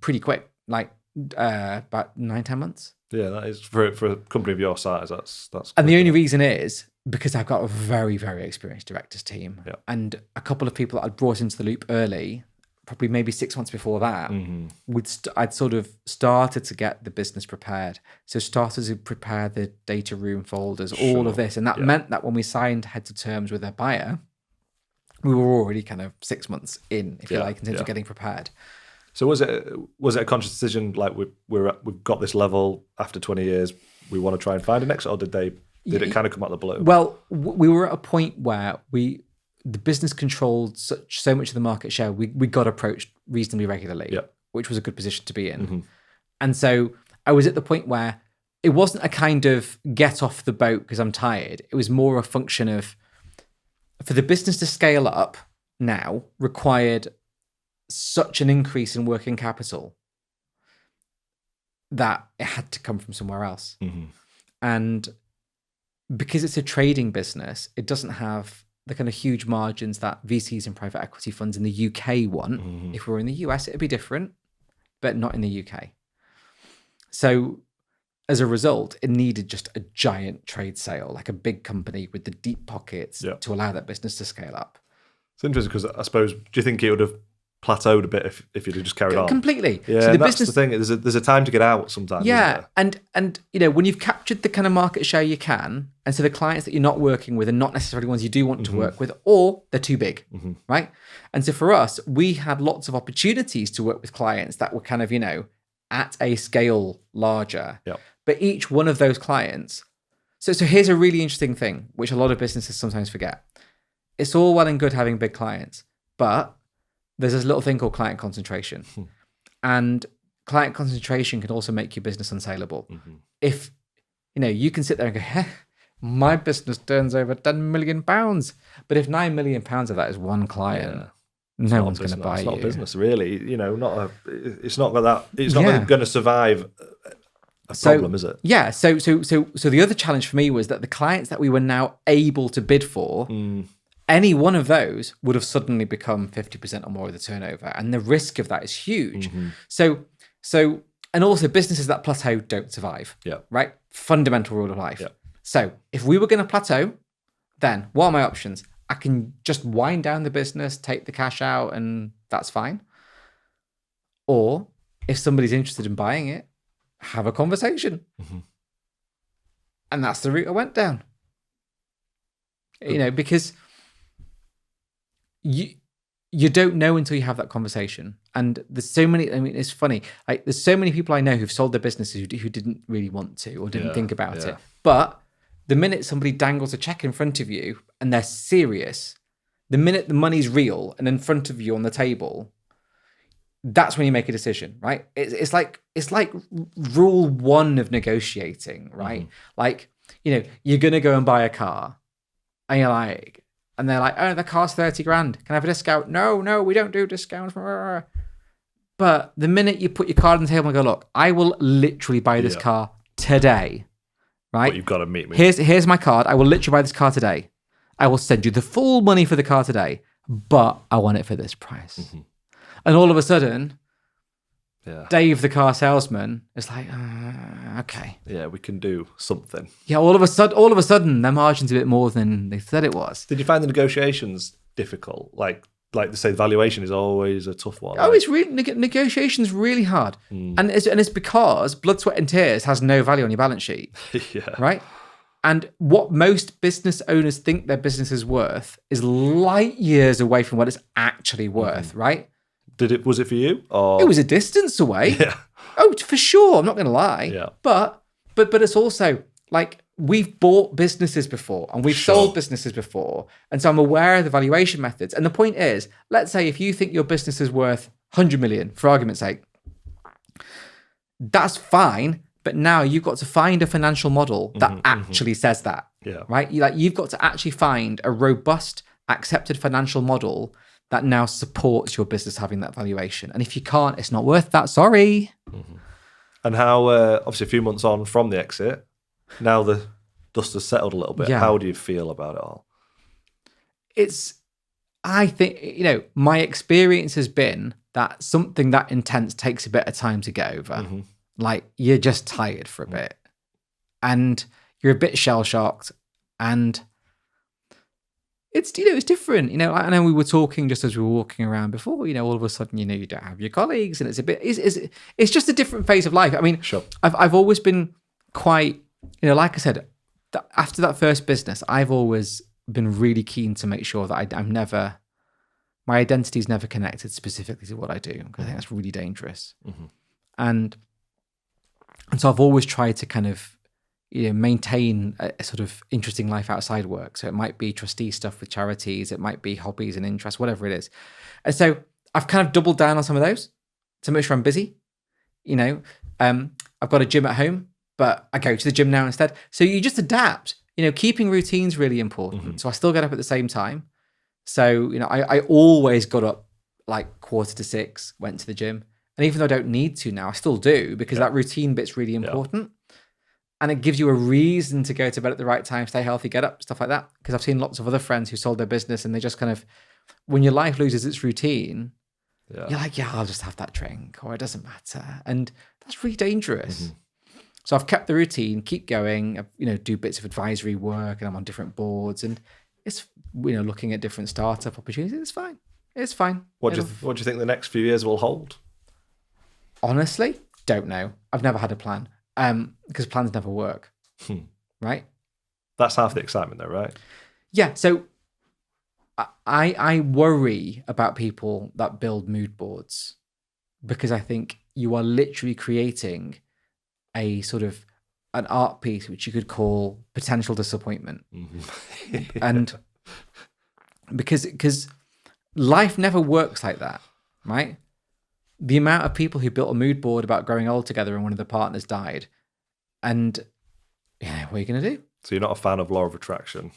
Pretty quick, like about 9-10 months. Yeah, that is for a company of your size. That's. And the only reason is because I've got a very, very experienced directors team, and a couple of people that I'd brought into the loop early, probably maybe 6 months before that. I'd sort of started to get the business prepared, so started to prepare the data room folders, all of this, and that meant that when we signed heads of terms with a buyer, we were already kind of 6 months in, if you like, in terms of getting prepared. So was it a conscious decision, like we've got this level after 20 years, we want to try and find an exit, or did it kind of come out of the blue? Well, we were at a point where the business controlled so much of the market share, we got approached reasonably regularly, which was a good position to be in. And so I was at the point where it wasn't a kind of get off the boat because I'm tired. It was more a function of, for the business to scale up now required such an increase in working capital that it had to come from somewhere else. And because it's a trading business, it doesn't have the kind of huge margins that VCs and private equity funds in the UK want. If we were in the US, it'd be different, but not in the UK. So as a result, it needed just a giant trade sale, like a big company with the deep pockets to allow that business to scale up. It's interesting because I suppose, do you think it would have plateaued a bit if you'd have just carried on? Completely. Yeah, so that's the thing. There's a time to get out sometimes. Yeah, and when you've captured the kind of market share you can, and so the clients that you're not working with are not necessarily ones you do want to work with, or they're too big, right? And so for us, we had lots of opportunities to work with clients that were kind of at a scale larger. But each one of those clients. So here's a really interesting thing, which a lot of businesses sometimes forget. It's all well and good having big clients, but there's this little thing called client concentration. And client concentration can also make your business unsaleable. If, you can sit there and go, my business turns over £10 million. But if £9 million of that is one client, no one's going to buy you. It's not business, really. It's not going to survive a problem, is it? Yeah. So the other challenge for me was that the clients that we were now able to bid for, any one of those would have suddenly become 50% or more of the turnover. And the risk of that is huge. So, and also businesses that plateau don't survive. Right? Fundamental rule of life. So if we were going to plateau, then what are my options? I can just wind down the business, take the cash out, and that's fine. Or if somebody's interested in buying it, have a conversation. And that's the route I went down. Because you don't know until you have that conversation. And there's so many, it's funny. Like, there's so many people I know who've sold their businesses who didn't really want to or didn't think about it. But the minute somebody dangles a check in front of you and they're serious, the minute the money's real and in front of you on the table, that's when you make a decision, right? It's like rule one of negotiating, right? Like, you're going to go and buy a car and you're like, and they're like, oh, the car's 30 grand. Can I have a discount? No, we don't do discounts. But the minute you put your card on the table and go, look, I will literally buy this car today, right? But you've got to meet me. Here's my card. I will literally buy this car today. I will send you the full money for the car today, but I want it for this price. And all of a sudden, Dave, the car salesman, is like, okay. Yeah, we can do something. Yeah, all of a sudden, their margin's a bit more than they said it was. Did you find the negotiations difficult? Like they say, valuation is always a tough one. Oh, it's really negotiation's really hard, and it's because blood, sweat, and tears has no value on your balance sheet. Right. And what most business owners think their business is worth is light years away from what it's actually worth. Right. Was it for you? Or? It was a distance away. Yeah. Oh, for sure. I'm not going to lie. Yeah. But it's also like, we've bought businesses before and we've sold businesses before. And so I'm aware of the valuation methods. And the point is, let's say if you think your business is worth 100 million, for argument's sake, that's fine. But now you've got to find a financial model that actually says that. Yeah. Right? You've got to actually find a robust, accepted financial model that now supports your business having that valuation. And if you can't, it's not worth that. Sorry. And how, obviously a few months on from the exit, now the dust has settled a little bit. Yeah. How do you feel about it all? I think, my experience has been that something that intense takes a bit of time to get over. Like, you're just tired for a bit and you're a bit shell-shocked, and it's different. I know we were talking just as we were walking around before, all of a sudden, you don't have your colleagues, and it's just a different phase of life. I mean, I've always been quite, like I said, after that first business, I've always been really keen to make sure that my identity is never connected specifically to what I do, because I think that's really dangerous. And so I've always tried to kind of, maintain a sort of interesting life outside work. So it might be trustee stuff with charities, it might be hobbies and interests, whatever it is. And so I've kind of doubled down on some of those to make sure I'm busy. I've got a gym at home, but I go to the gym now instead. So you just adapt. Keeping routine's really important. So I still get up at the same time. So, I always got up like 5:45, went to the gym. And even though I don't need to now, I still do, because that routine bit's really important. And it gives you a reason to go to bed at the right time, stay healthy, get up, stuff like that. Because I've seen lots of other friends who sold their business and they just kind of, when your life loses its routine, you're like, I'll just have that drink, or it doesn't matter. And that's really dangerous. So I've kept the routine, keep going, do bits of advisory work, and I'm on different boards, and it's, looking at different startup opportunities. It's fine. It's fine. What do you think the next few years will hold? Honestly, don't know. I've never had a plan, because plans never work. Right? That's half the excitement though, right? Yeah. So I worry about people that build mood boards, because I think you are literally creating a sort of an art piece which you could call potential disappointment. And because life never works like that, right? The amount of people who built a mood board about growing old together and one of the partners died, and what are you going to do? So you're not a fan of law of attraction?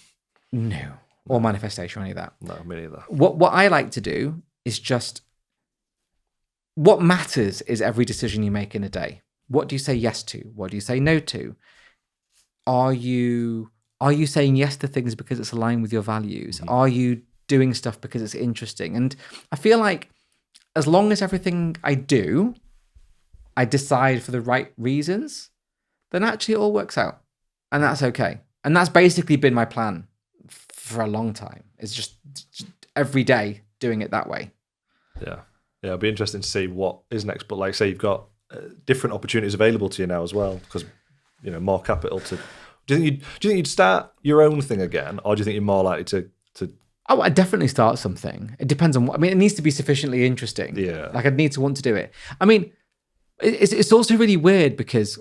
No. Or manifestation or any of that. No, me neither. What I like to do is just, what matters is every decision you make in a day. What do you say yes to? What do you say no to? Are you saying yes to things because it's aligned with your values? Are you doing stuff because it's interesting? And I feel like as long as everything I do, I decide for the right reasons, then actually it all works out. And that's okay. And that's basically been my plan for a long time. It's just every day doing it that way. Yeah. It'll be interesting to see what is next. But like say, you've got different opportunities available to you now as well, because more capital to. Do you think you'd start your own thing again, or do you think you're more likely to? Oh, I'd definitely start something. It depends on what. I mean, it needs to be sufficiently interesting. Yeah. Like I'd need to want to do it. I mean, it's also really weird because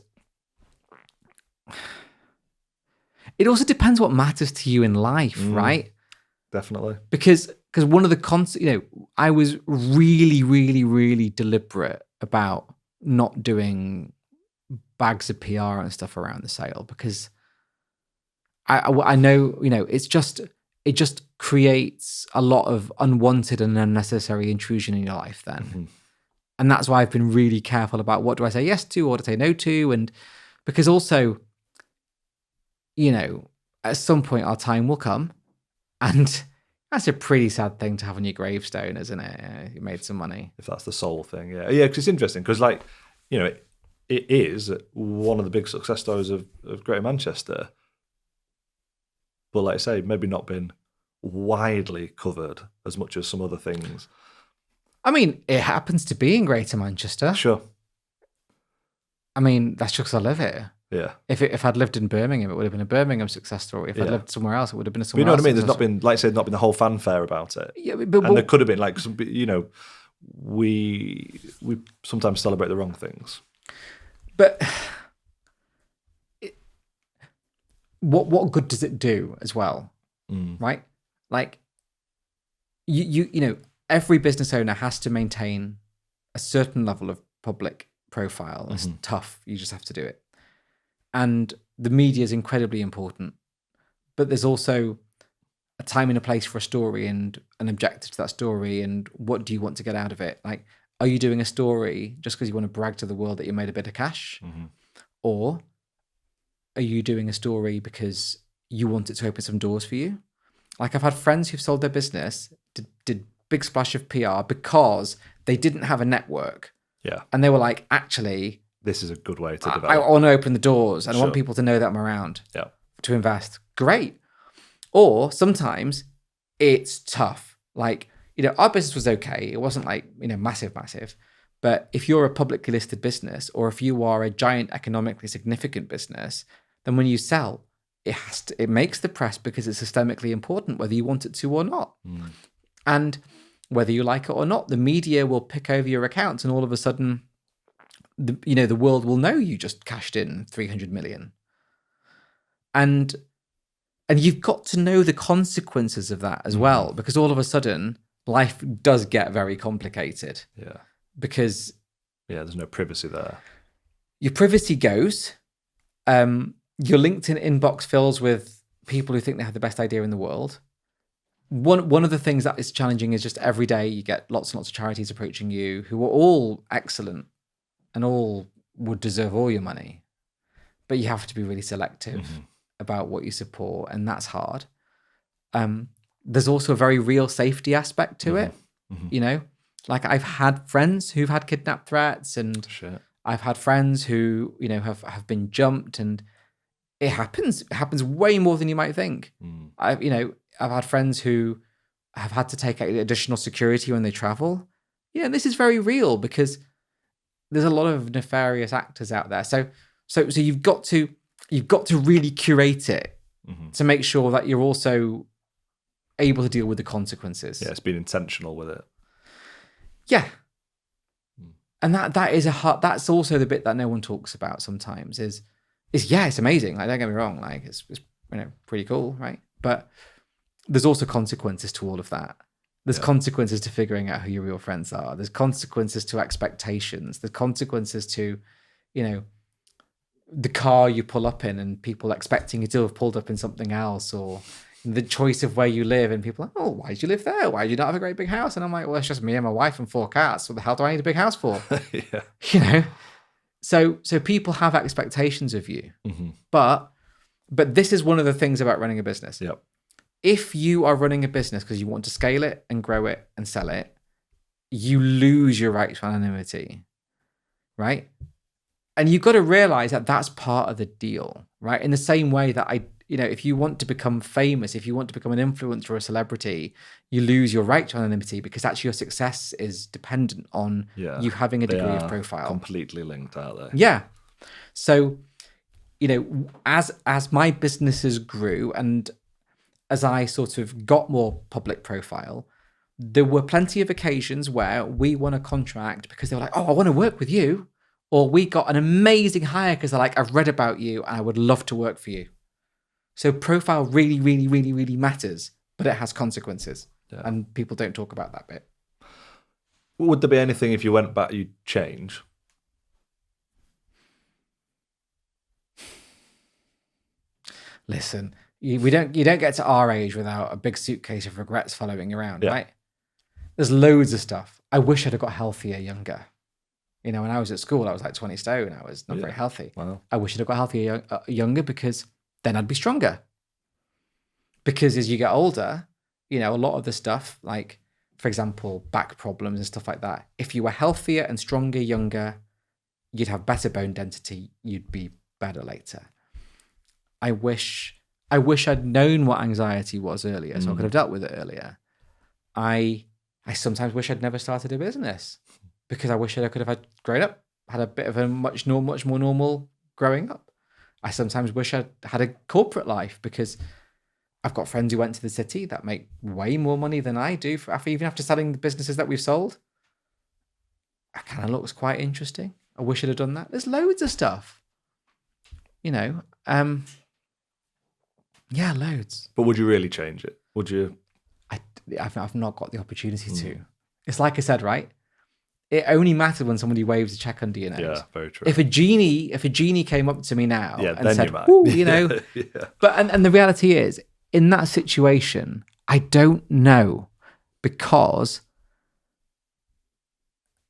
it also depends what matters to you in life, right? Definitely. Because one of the I was really, really, really deliberate about not doing bags of PR and stuff around the sale, because I know, it just creates a lot of unwanted and unnecessary intrusion in your life then. Mm-hmm. And that's why I've been really careful about what do I say yes to, what do I say no to. And because also, at some point our time will come, and that's a pretty sad thing to have on your gravestone, isn't it? You made some money. If that's the sole thing, yeah. Because it's interesting, because it is one of the big success stories of Greater Manchester, but like I say, maybe not been widely covered as much as some other things. I mean, it happens to be in Greater Manchester. Sure. I mean, that's just because I live here. Yeah. If I'd lived in Birmingham, it would have been a Birmingham success story. If I'd lived somewhere else, it would have been a But somewhere you know else. what I mean? There's not been, like I said, not been the whole fanfare about it. Yeah, and there could have been, like, some, we sometimes celebrate the wrong things. But what good does it do as well? Right? Like, every business owner has to maintain a certain level of public profile. It's tough. You just have to do it. And the media is incredibly important. But there's also a time and a place for a story and an objective to that story. And what do you want to get out of it? Like, are you doing a story just because you want to brag to the world that you made a bit of cash? Or are you doing a story because you want it to open some doors for you? Like, I've had friends who've sold their business, did big splash of PR because they didn't have a network. Yeah. And they were like, actually, this is a good way to develop. I want to open the doors and I want people to know that I'm around to invest. Great. Or sometimes it's tough. Like, our business was okay. It wasn't like, massive. But if you're a publicly listed business, or if you are a giant economically significant business, then when you sell, it makes the press because it's systemically important, whether you want it to or not. And whether you like it or not, the media will pick over your accounts, and all of a sudden, the world will know you just cashed in 300 million. And you've got to know the consequences of that as well, because all of a sudden, life does get very complicated. Yeah. Because there's no privacy there. Your privacy goes. Your LinkedIn inbox fills with people who think they have the best idea in the world. One of the things that is challenging is just every day you get lots and lots of charities approaching you who are all excellent and all would deserve all your money. But you have to be really selective about what you support, and that's hard. There's also a very real safety aspect to it. Like, I've had friends who've had kidnap threats, and I've had friends who, have been jumped, and it happens. It happens way more than you might think. I've had friends who have had to take out additional security when they travel. This is very real because there's a lot of nefarious actors out there. So you've got to really curate it to make sure that you're also able to deal with the consequences. Yeah, it's been intentional with it. Yeah. And that is that's also the bit that no one talks about sometimes is it's amazing. Like, don't get me wrong. Like, it's pretty cool, right? But there's also consequences to all of that. There's consequences to figuring out who your real friends are. There's consequences to expectations. There's consequences to, the car you pull up in and people expecting you to have pulled up in something else, or the choice of where you live and people are like, oh, why did you live there? Why do you not have a great big house? And I'm like, well, it's just me and my wife and 4 cats. What the hell do I need a big house for? So people have expectations of you. But this is one of the things about running a business. Yep. If you are running a business because you want to scale it and grow it and sell it, you lose your right to anonymity, right? And you've got to realize that that's part of the deal, right? In the same way that if you want to become famous, if you want to become an influencer or a celebrity, you lose your right to anonymity because actually your success is dependent on you having a degree of profile. Completely linked, aren't they? Yeah. So, as my businesses grew and as I sort of got more public profile, there were plenty of occasions where we won a contract because they were like, oh, I want to work with you. Or we got an amazing hire because they're like, I've read about you and I would love to work for you. So profile really, really, really, really matters, but it has consequences. Yeah. And people don't talk about that bit. Would there be anything if you went back you'd change? Listen, you don't get to our age without a big suitcase of regrets following around, right? There's loads of stuff. I wish I'd have got healthier younger. When I was at school, I was like 20 stone. I was not very healthy. Wow. I wish I'd have got healthier younger because then I'd be stronger. Because as you get older, a lot of the stuff, like, for example, back problems and stuff like that, if you were healthier and stronger younger, you'd have better bone density. You'd be better later. I wish I'd known what anxiety was earlier, so I could have dealt with it earlier. I sometimes wish I'd never started a business because I wish I could have grown up, had a bit of a much more normal growing up. I sometimes wish I'd had a corporate life because I've got friends who went to the city that make way more money than I do even after selling the businesses that we've sold. It kind of looks quite interesting. I wish I'd have done that. There's loads of stuff, yeah, loads. But would you really change it? Would you? I've not got the opportunity to. It's like I said, right? It only mattered when somebody waves a check under your nose. Yeah, very true. If a genie came up to me now and said, yeah. But and the reality is, in that situation, I don't know because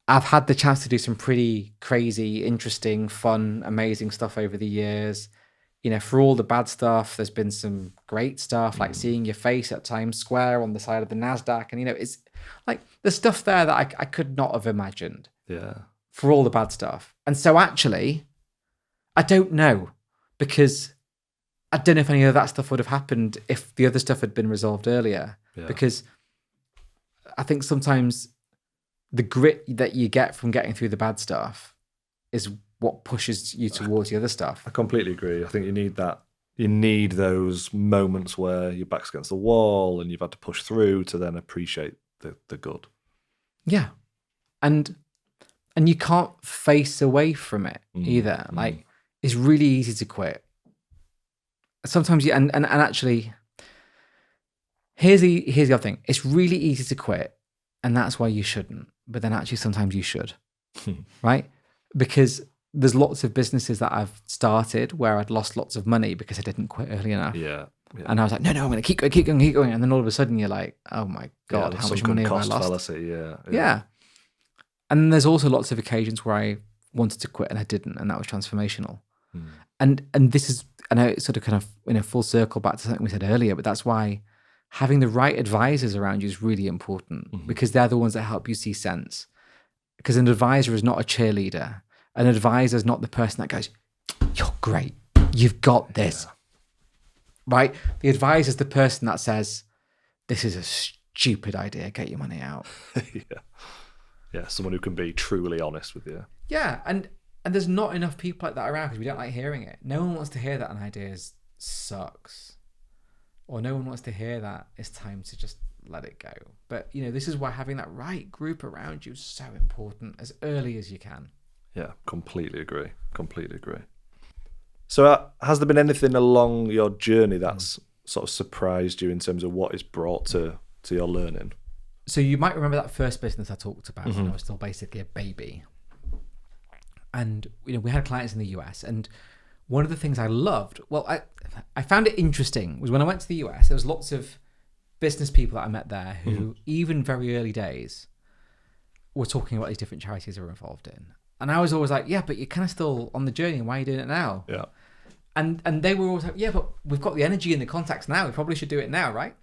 I've had the chance to do some pretty crazy, interesting, fun, amazing stuff over the years. For all the bad stuff, there's been some great stuff, like seeing your face at Times Square on the side of the NASDAQ. And, it's like the stuff there that I could not have imagined. Yeah. For all the bad stuff. And so actually, I don't know because I don't know if any of that stuff would have happened if the other stuff had been resolved earlier. Yeah. Because I think sometimes the grit that you get from getting through the bad stuff is what pushes you towards the other stuff. I completely agree. I think you need that. You need those moments where your back's against the wall and you've had to push through to then appreciate the good. Yeah. And you can't face away from it either. Like, it's really easy to quit. Sometimes and actually, here's the other thing. It's really easy to quit, and that's why you shouldn't. But then actually sometimes you should, right? Because there's lots of businesses that I've started where I'd lost lots of money because I didn't quit early enough. Yeah. And I was like, no, I'm going to keep going. And then all of a sudden you're like, oh my God, how much money have I lost? Fallacy, yeah. And there's also lots of occasions where I wanted to quit and I didn't, and that was transformational. And this is, I know it's sort of kind of full circle back to something we said earlier, but that's why having the right advisors around you is really important because they're the ones that help you see sense. Because an advisor is not a cheerleader. An advisor is not the person that goes, you're great, you've got this, right? The advisor is the person that says, this is a stupid idea, get your money out. Yeah, someone who can be truly honest with you. Yeah, and there's not enough people like that around because we don't like hearing it. No one wants to hear that an idea sucks. Or no one wants to hear that it's time to just let it go. But, this is why having that right group around you is so important as early as you can. Yeah, completely agree. So has there been anything along your journey that's sort of surprised you in terms of what is brought to your learning? So you might remember that first business I talked about when I was still basically a baby. And, we had clients in the US. And one of the things I loved, I found it interesting, was when I went to the US, there was lots of business people that I met there who, even very early days, were talking about these different charities they were involved in. And I was always like, yeah, but you're kind of still on the journey. Why are you doing it now? Yeah. And they were always like, yeah, but we've got the energy and the contacts now. We probably should do it now, right?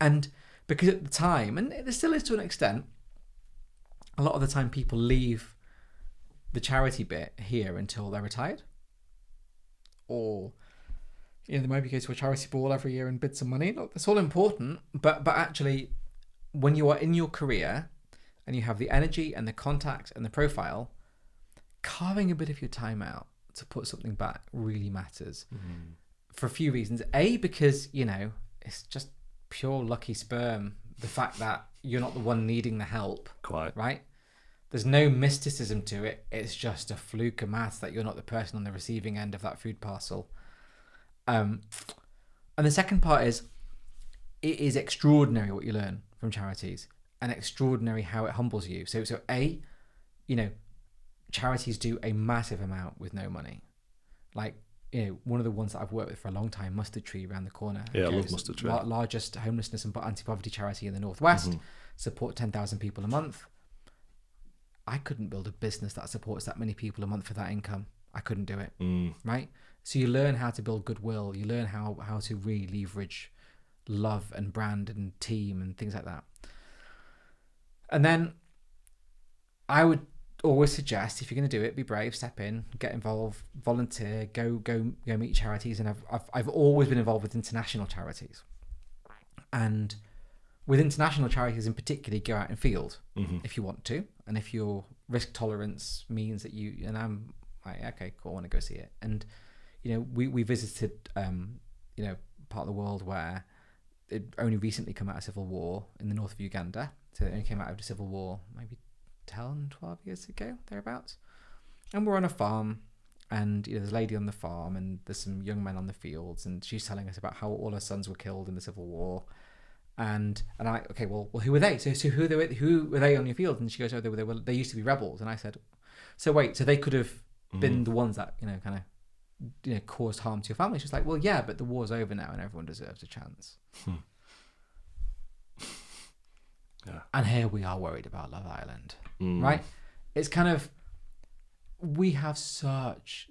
And because at the time, and there still is to an extent, a lot of the time people leave the charity bit here until they're retired. Or, They maybe go to a charity ball every year and bid some money. Look, that's all important, but actually, when you are in your career and you have the energy and the contact and the profile, carving a bit of your time out to put something back really matters for a few reasons. A, because, it's just pure lucky sperm. The fact that you're not the one needing the help. Quite. Right? There's no mysticism to it. It's just a fluke of maths that you're not the person on the receiving end of that food parcel. And the second part is, it is extraordinary what you learn from charities, and extraordinary how it humbles you. So A, charities do a massive amount with no money. Like, one of the ones that I've worked with for a long time, Mustard Tree around the corner. Yeah, I love Mustard Tree. Largest homelessness and anti-poverty charity in the Northwest, support 10,000 people a month. I couldn't build a business that supports that many people a month for that income. I couldn't do it, right? So you learn how to build goodwill. You learn how to really leverage love and brand and team and things like that. And then I would always suggest, if you're going to do it, be brave, step in, get involved, volunteer, go meet charities. And I've always been involved with international charities. And with international charities in particular, go out in field if you want to. And if your risk tolerance means that and I'm like, okay, cool, I want to go see it. And, we visited, part of the world where it only recently come out of civil war in the north of Uganda. So it only came out of the civil war maybe 10, 12 years ago, thereabouts. And we're on a farm, and there's a lady on the farm, and there's some young men on the fields, and she's telling us about how all her sons were killed in the civil war. And I'm like, okay, well, who were they? So who were they on your field? And she goes, oh, they used to be rebels. And I said, so wait, so they could have been the ones that caused harm to your family? She's like, well, yeah, but the war's over now, and everyone deserves a chance. Yeah. And here we are worried about Love Island, right? It's kind of, we have such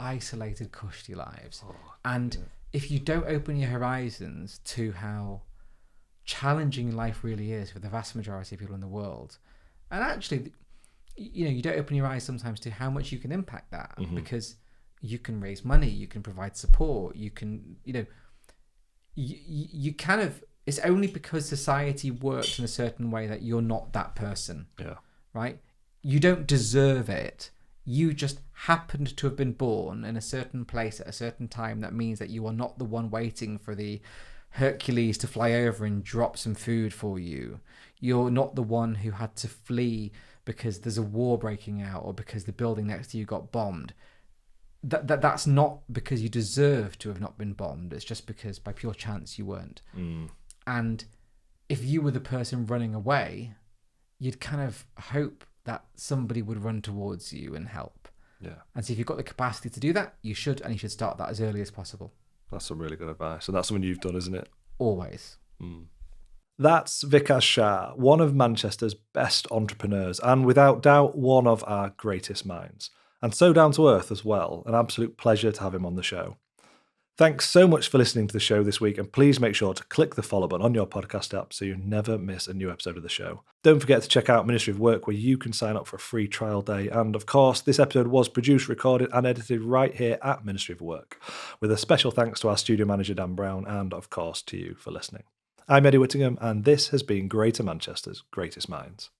isolated, cushy lives. If you don't open your horizons to how challenging life really is for the vast majority of people in the world, and actually, you don't open your eyes sometimes to how much you can impact that, because you can raise money, you can provide support, you can, you kind of, it's only because society works in a certain way that you're not that person. Yeah. Right? You don't deserve it. You just happened to have been born in a certain place at a certain time. That means that you are not the one waiting for the Hercules to fly over and drop some food for you. You're not the one who had to flee because there's a war breaking out or because the building next to you got bombed. That's not because you deserve to have not been bombed. It's just because by pure chance you weren't. And if you were the person running away, you'd kind of hope that somebody would run towards you and help. Yeah. And so if you've got the capacity to do that, you should, and you should start that as early as possible. That's some really good advice. And that's something you've done, isn't it? Always. That's Vikas Shah, one of Manchester's best entrepreneurs, and without doubt, one of our greatest minds. And so down to earth as well. An absolute pleasure to have him on the show. Thanks so much for listening to the show this week, and please make sure to click the follow button on your podcast app so you never miss a new episode of the show. Don't forget to check out Ministry of Work, where you can sign up for a free trial day. And of course, this episode was produced, recorded and edited right here at Ministry of Work, with a special thanks to our studio manager Dan Brown and of course to you for listening. I'm Eddie Whittingham, and this has been Greater Manchester's Greatest Minds.